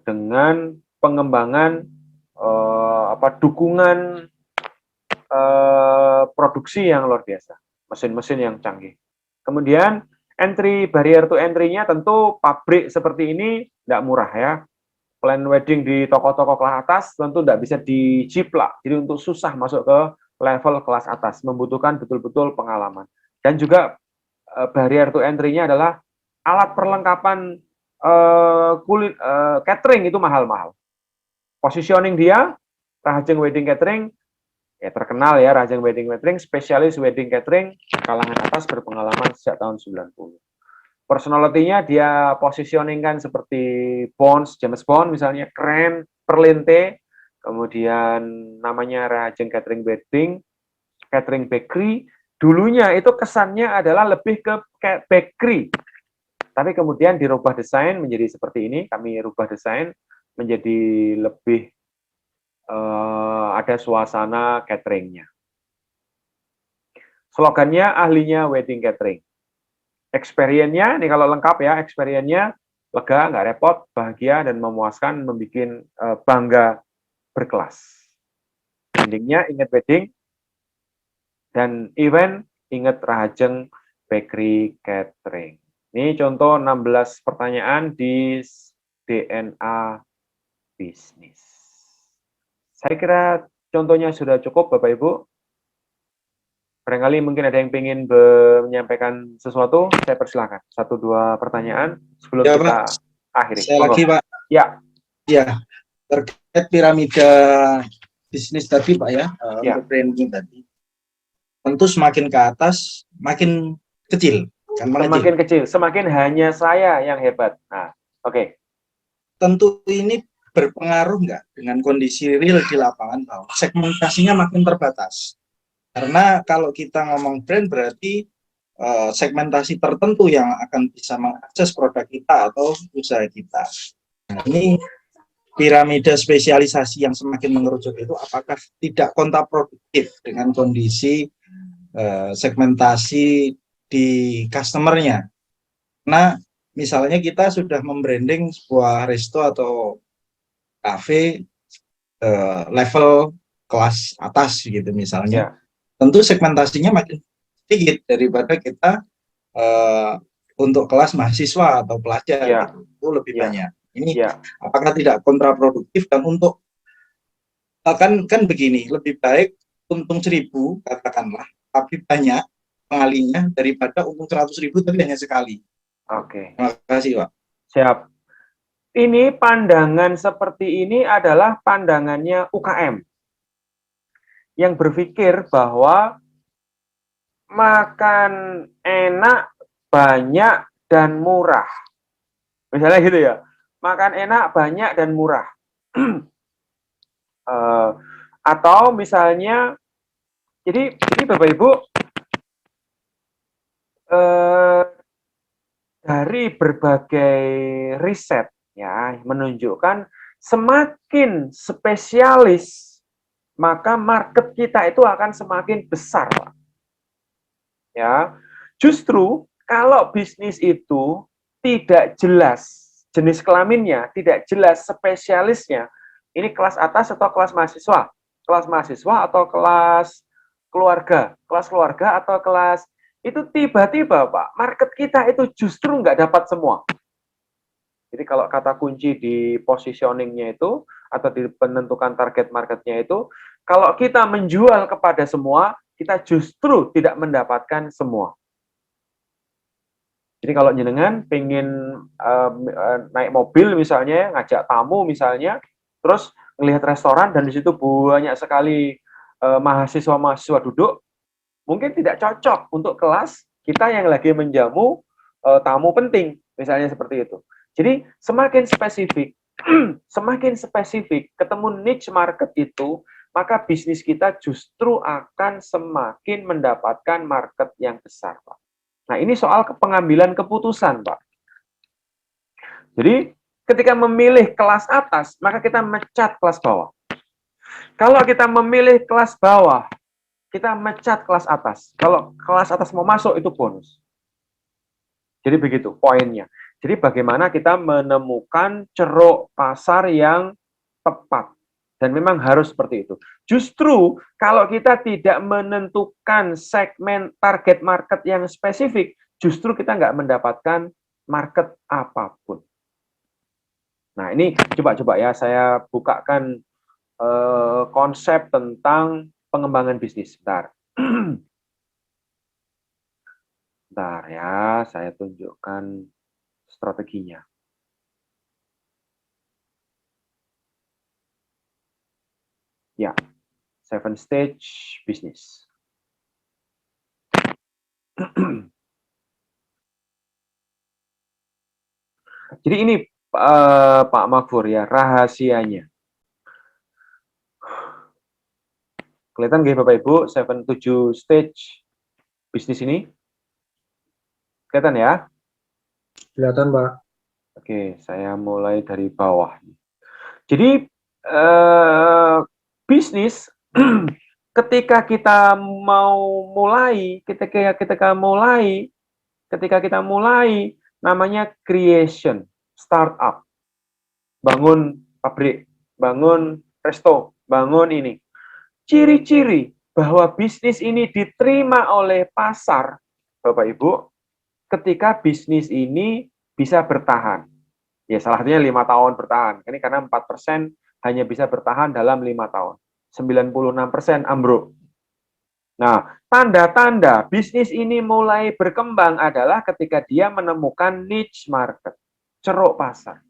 dengan pengembangan dukungan produksi yang luar biasa, mesin-mesin yang canggih. Kemudian barrier to entry-nya tentu pabrik seperti ini tidak murah ya. Plan wedding di toko-toko kelas atas tentu tidak bisa dijiplak. Jadi untuk susah masuk ke level kelas atas, membutuhkan betul-betul pengalaman. Dan juga barrier to entry-nya adalah alat perlengkapan catering itu mahal-mahal. Positioning dia, Rahajeng Wedding Catering, ya terkenal ya, Rahajeng Wedding Catering, spesialis wedding catering, kalangan atas berpengalaman sejak tahun 90. Personality-nya dia positioningkan seperti Bonds, James Bond misalnya, keren, perlente, kemudian namanya Rahajeng Catering Wedding, catering bakery, dulunya itu kesannya adalah lebih ke bakery. Tapi kemudian dirubah desain menjadi seperti ini, kami rubah desain menjadi lebih ada suasana cateringnya. Slogannya ahlinya wedding catering. Experience-nya, ini kalau lengkap ya, experience-nya lega, nggak repot, bahagia, dan memuaskan, membuat bangga berkelas. Endingnya ingat wedding, dan event ingat Rahajeng Bakery Catering. Ini contoh 16 pertanyaan di DNA bisnis. Saya kira contohnya sudah cukup, Bapak Ibu. Barangkali mungkin ada yang ingin menyampaikan sesuatu, saya persilahkan. 1-2 pertanyaan sebelum Ya, kita Pak. akhiri. Saya lagi, Pak. Ya. Ya, terkait piramida bisnis tadi, Pak ya, Ya. untuk branding tadi. Tentu semakin ke atas, makin kecil. Kan Semakin kecil, semakin hanya saya yang hebat. Nah, oke. Tentu ini berpengaruh nggak dengan kondisi real di lapangan bahwa segmentasinya makin terbatas. Karena kalau kita ngomong brand berarti segmentasi tertentu yang akan bisa mengakses produk kita atau usaha kita. Nah, ini piramida spesialisasi yang semakin mengerucut itu apakah tidak kontraproduktif dengan kondisi segmentasi di customer-nya? Nah, misalnya kita sudah membranding sebuah resto atau kafe level kelas atas gitu misalnya. Tentu segmentasinya makin sedikit daripada kita untuk kelas mahasiswa atau pelajar gitu. Itu lebih banyak. Ini apakah tidak kontraproduktif, dan untuk kan begini, lebih baik untung 1.000 katakanlah tapi banyak pengalinya daripada untung 100.000 tapi hanya sekali. Oke. Terima kasih, Pak. Siap. Ini pandangan seperti ini adalah pandangannya UKM yang berpikir bahwa makan enak, banyak, dan murah. Misalnya gitu ya, makan enak, banyak, dan murah. Atau misalnya, jadi Bapak Ibu, dari berbagai riset ya menunjukkan semakin spesialis maka market kita itu akan semakin besar, Pak. Ya, justru kalau bisnis itu tidak jelas jenis kelaminnya, tidak jelas spesialisnya, ini kelas atas atau kelas mahasiswa atau kelas keluarga atau kelas itu tiba-tiba, Pak, market kita itu justru nggak dapat semua. Jadi kalau kata kunci di positioningnya itu, atau di penentukan target marketnya itu, kalau kita menjual kepada semua, kita justru tidak mendapatkan semua. Jadi kalau jenengan pengen naik mobil misalnya, ngajak tamu misalnya, terus ngelihat restoran dan di situ banyak sekali mahasiswa-mahasiswa duduk, mungkin tidak cocok untuk kelas kita yang lagi menjamu tamu penting, misalnya seperti itu. Jadi semakin spesifik, ketemu niche market itu, maka bisnis kita justru akan semakin mendapatkan market yang besar, Pak. Nah, ini soal pengambilan keputusan, Pak. Jadi ketika memilih kelas atas, maka kita mecat kelas bawah. Kalau kita memilih kelas bawah, kita mecat kelas atas. Kalau kelas atas mau masuk, itu bonus. Jadi begitu poinnya. Jadi bagaimana kita menemukan ceruk pasar yang tepat. Dan memang harus seperti itu. Justru kalau kita tidak menentukan segmen target market yang spesifik, justru kita nggak mendapatkan market apapun. Nah, ini coba ya, saya bukakan konsep tentang pengembangan bisnis. Bentar. Bentar ya, saya tunjukkan strateginya. Ya, 7 stage business. Jadi ini Pak Makfur ya, rahasianya. Kelihatan nggih Bapak Ibu, 7 stage bisnis ini? Kelihatan ya? Kelihatan, Pak. Oke, saya mulai dari bawah. Jadi, bisnis ketika kita mulai namanya creation, startup, bangun pabrik, bangun resto, bangun ini. Ciri-ciri bahwa bisnis ini diterima oleh pasar, Bapak Ibu, ketika bisnis ini bisa bertahan. Ya, salah satunya 5 tahun bertahan. Ini karena 4% hanya bisa bertahan dalam 5 tahun. 96% ambruk. Nah, tanda-tanda bisnis ini mulai berkembang adalah ketika dia menemukan niche market, ceruk pasar.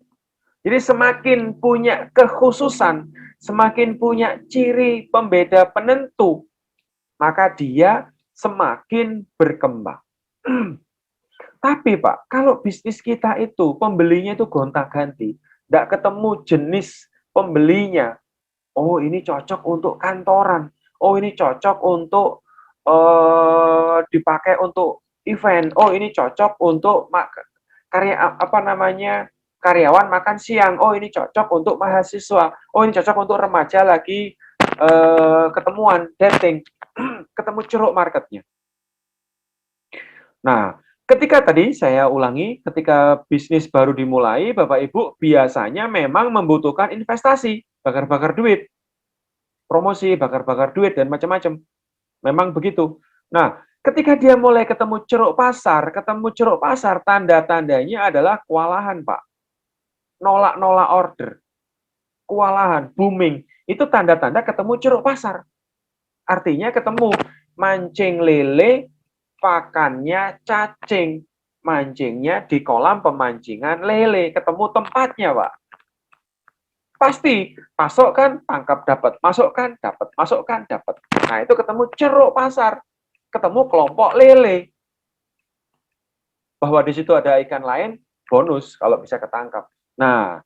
Jadi semakin punya kekhususan, semakin punya ciri pembeda penentu, maka dia semakin berkembang. Tapi Pak, kalau bisnis kita itu pembelinya itu gonta-ganti, tidak ketemu jenis pembelinya. Oh, ini cocok untuk kantoran. Oh, ini cocok untuk dipakai untuk event. Oh, ini cocok untuk karyawan makan siang. Oh, ini cocok untuk mahasiswa. Oh, ini cocok untuk remaja lagi ketemuan, dating, ketemu ceruk marketnya. Nah, ketika tadi saya ulangi, ketika bisnis baru dimulai, Bapak Ibu biasanya memang membutuhkan investasi, bakar-bakar duit, promosi, bakar-bakar duit, dan macam-macam. Memang begitu. Nah, ketika dia mulai ketemu ceruk pasar, tanda-tandanya adalah kewalahan, Pak. Nolak-nolak order, kewalahan, booming. Itu tanda-tanda ketemu ceruk pasar. Artinya ketemu mancing lele, pakannya cacing. Mancingnya di kolam pemancingan lele. Ketemu tempatnya, Pak. Pasti, masukkan, tangkap, dapat. Masukkan, dapat. Masukkan, dapat. Nah, itu ketemu ceruk pasar. Ketemu kelompok lele. Bahwa di situ ada ikan lain, bonus kalau bisa ketangkap. Nah,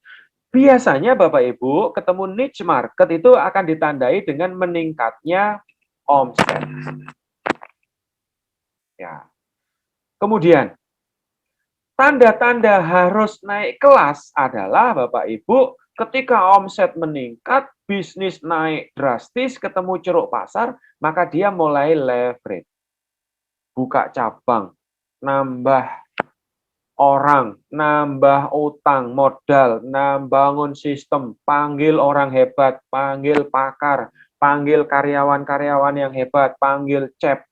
biasanya Bapak Ibu ketemu niche market itu akan ditandai dengan meningkatnya omset. Ya. Kemudian, tanda-tanda harus naik kelas adalah Bapak Ibu ketika omset meningkat, bisnis naik drastis, ketemu ceruk pasar, maka dia mulai leverage. Buka cabang, nambah orang, nambah utang, modal, bangun sistem, panggil orang hebat, panggil pakar, panggil karyawan-karyawan yang hebat, panggil cep.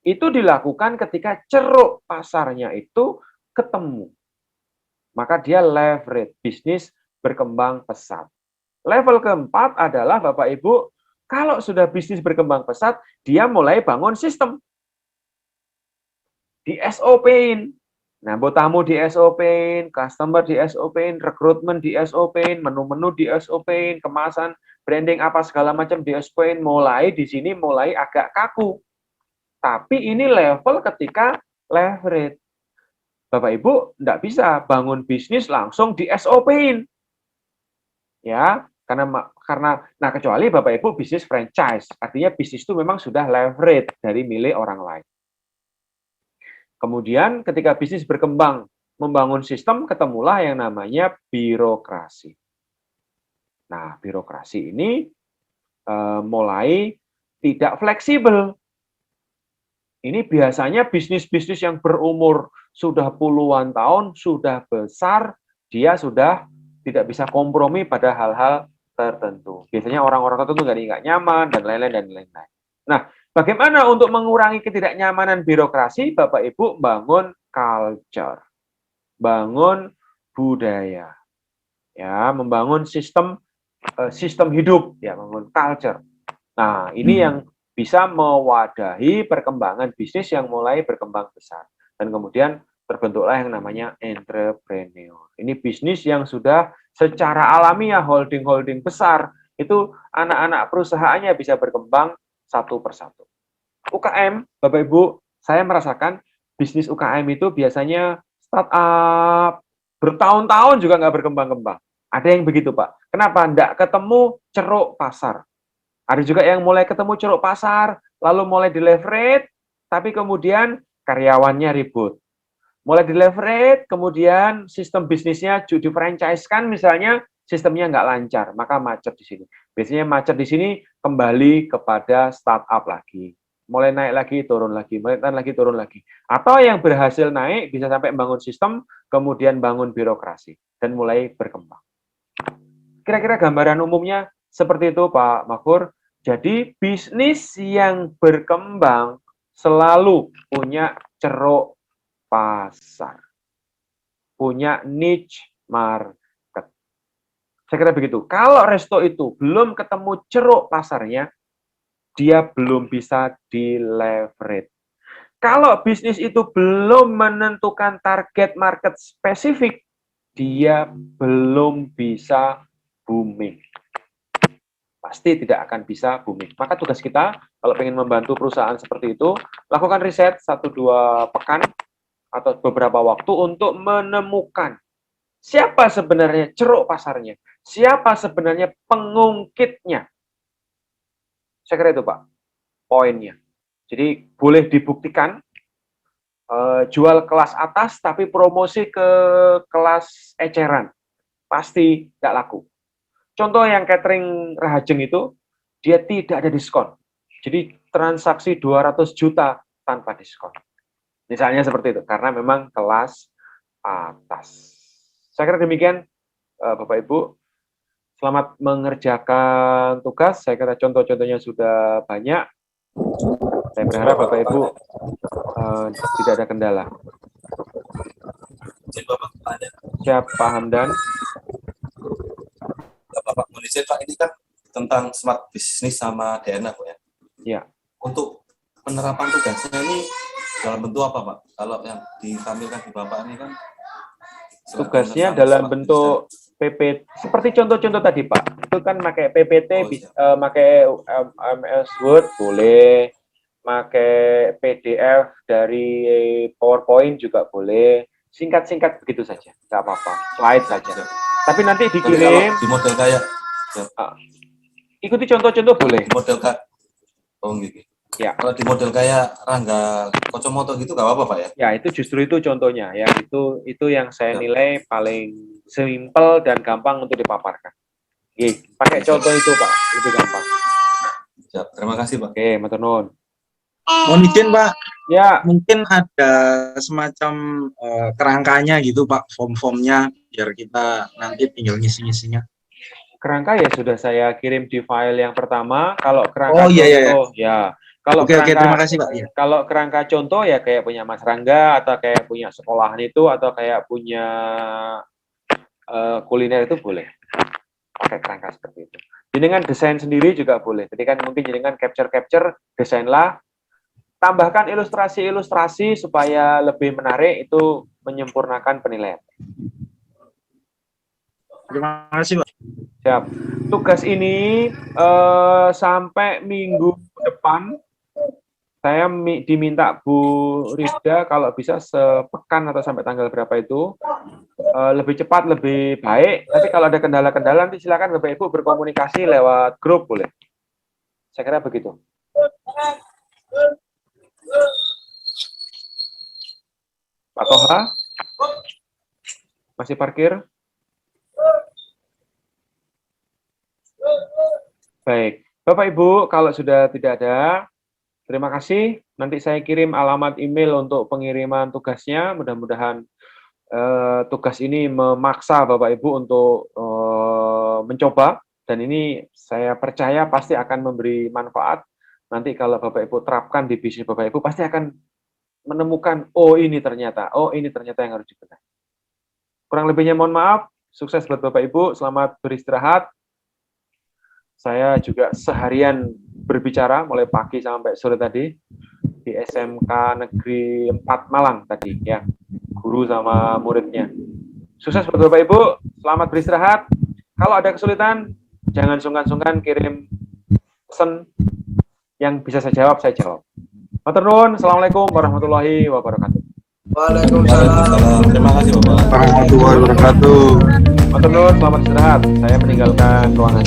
Itu dilakukan ketika ceruk pasarnya itu ketemu. Maka dia leverage, bisnis berkembang pesat. Level keempat adalah Bapak Ibu, kalau sudah bisnis berkembang pesat, dia mulai bangun sistem. Di SOP-in. Nah, tamu di SOP-in, customer di SOP-in, rekrutmen di SOP-in, menu-menu di SOP-in, kemasan, branding apa segala macam di SOP-in, mulai di sini mulai agak kaku. Tapi ini level ketika leverage. Bapak Ibu enggak bisa bangun bisnis langsung di SOP-in. Ya, karena kecuali Bapak Ibu bisnis franchise, artinya bisnis itu memang sudah leverage dari milik orang lain. Kemudian ketika bisnis berkembang, membangun sistem, ketemulah yang namanya birokrasi. Nah, birokrasi ini mulai tidak fleksibel. Ini biasanya bisnis-bisnis yang berumur sudah puluhan tahun, sudah besar, dia sudah tidak bisa kompromi pada hal-hal tertentu. Biasanya orang-orang tertentu nggak nyaman, dan lain-lain. Nah, bagaimana untuk mengurangi ketidaknyamanan birokrasi? Bapak Ibu bangun culture, bangun budaya, ya, membangun sistem hidup, ya, bangun culture. Nah, ini yang bisa mewadahi perkembangan bisnis yang mulai berkembang besar, dan kemudian terbentuklah yang namanya entrepreneur. Ini bisnis yang sudah secara alamiah holding besar itu anak-anak perusahaannya bisa berkembang satu persatu. UKM, Bapak Ibu, saya merasakan bisnis UKM itu biasanya startup, bertahun-tahun juga nggak berkembang-kembang. Ada yang begitu, Pak. Kenapa? Nggak ketemu ceruk pasar. Ada juga yang mulai ketemu ceruk pasar, lalu mulai di-leverage, tapi kemudian karyawannya ribut. Mulai di-leverage, kemudian sistem bisnisnya di-franchise-kan misalnya, sistemnya nggak lancar, maka macet di sini. Biasanya macet di sini kembali kepada startup lagi. Mulai naik lagi, turun lagi, mulai naik lagi, turun lagi. Atau yang berhasil naik bisa sampai bangun sistem, kemudian bangun birokrasi, dan mulai berkembang. Kira-kira gambaran umumnya seperti itu, Pak Mahfur. Jadi bisnis yang berkembang selalu punya ceruk pasar, punya niche market. Saya kira begitu. Kalau resto itu belum ketemu ceruk pasarnya, dia belum bisa di-leverage. Kalau bisnis itu belum menentukan target market spesifik, dia belum bisa booming. Pasti tidak akan bisa booming. Maka tugas kita, kalau ingin membantu perusahaan seperti itu, lakukan riset 1-2 pekan atau beberapa waktu untuk menemukan siapa sebenarnya ceruk pasarnya, siapa sebenarnya pengungkitnya. Saya kira itu, Pak, poinnya. Jadi boleh dibuktikan jual kelas atas tapi promosi ke kelas eceran. Pasti tidak laku. Contoh yang catering Rahajeng itu, dia tidak ada diskon. Jadi transaksi 200 juta tanpa diskon. Misalnya seperti itu, karena memang kelas atas. Saya kira demikian, Bapak Ibu. Selamat mengerjakan tugas. Saya kira contoh-contohnya sudah banyak. Saya berharap Bapak Ibu tidak ada kendala. Siap, Pak Hamdan. Bapak Munizir, Pak, ini kan tentang smart business sama DNA, Pak, ya? Ya. Untuk penerapan tugasnya ini dalam bentuk apa, Pak? Kalau yang ditampilkan di Bapak ini kan tugasnya dalam bentuk PPT, seperti contoh-contoh tadi, Pak. Itu kan pakai PPT, pakai MS Word boleh, pakai PDF dari PowerPoint juga boleh, singkat-singkat begitu saja, nggak apa-apa, slide saja. Tapi nanti dikirim di model kayak ikuti contoh-contoh boleh. Di model kayak gitu. Ya. Kalau di model kayak Rangga Kocomoto gitu nggak apa-apa, Pak, ya? Ya, itu justru itu contohnya ya. Itu yang saya nilai paling simpel dan gampang untuk dipaparkan. Oke, pakai contoh itu, Pak, lebih gampang. Siap. Terima kasih, Pak. Oke, matur nuwun. Mohon izin, Pak. Ya, Mungkin ada semacam kerangkanya gitu, Pak, form-formnya, biar kita nanti tinggal ngisi-ngisinya. kerangka ya sudah saya kirim di file yang pertama. Kalau kerangka Oh, iya, contoh, ya. Kalau Oke, kerangka, terima kasih, Pak. Ya. Kalau kerangka contoh ya kayak punya Mas Rangga atau kayak punya sekolahan itu atau kayak punya kuliner itu boleh pakai kerangka seperti itu. Jenengan desain sendiri juga boleh. Jadi kan mungkin jenengan capture, desainlah, tambahkan ilustrasi-ilustrasi supaya lebih menarik, itu menyempurnakan penilaian. Terima kasih, Pak. Siap. Tugas ini sampai minggu depan saya diminta Bu Rida kalau bisa sepekan atau sampai tanggal berapa itu lebih cepat lebih baik. Tapi kalau ada kendala-kendala nanti silakan Bapak Ibu berkomunikasi lewat grup boleh. Saya kira begitu. Pak Toha masih parkir? Baik, Bapak Ibu kalau sudah tidak ada, terima kasih. Nanti saya kirim alamat email untuk pengiriman tugasnya. Mudah-mudahan tugas ini memaksa Bapak Ibu untuk mencoba. Dan ini saya percaya pasti akan memberi manfaat. Nanti kalau Bapak Ibu terapkan di bisnis Bapak Ibu, pasti akan menemukan, oh ini ternyata yang harus dibenahi. Kurang lebihnya mohon maaf. Sukses buat Bapak Ibu. Selamat beristirahat. Saya juga seharian berbicara mulai pagi sampai sore tadi di SMK Negeri 4 Malang tadi ya, guru sama muridnya. Sukses buat Bapak Ibu, selamat beristirahat. Kalau ada kesulitan, jangan sungkan-sungkan kirim pesan yang bisa saya jawab, saya jawab. Matur nuwun, Assalamualaikum warahmatullahi wabarakatuh. Waalaikumsalam. Terima kasih, Bapak. Warahmatullahi wabarakatuh. Matur nuwun, selamat istirahat. Saya meninggalkan ruangan.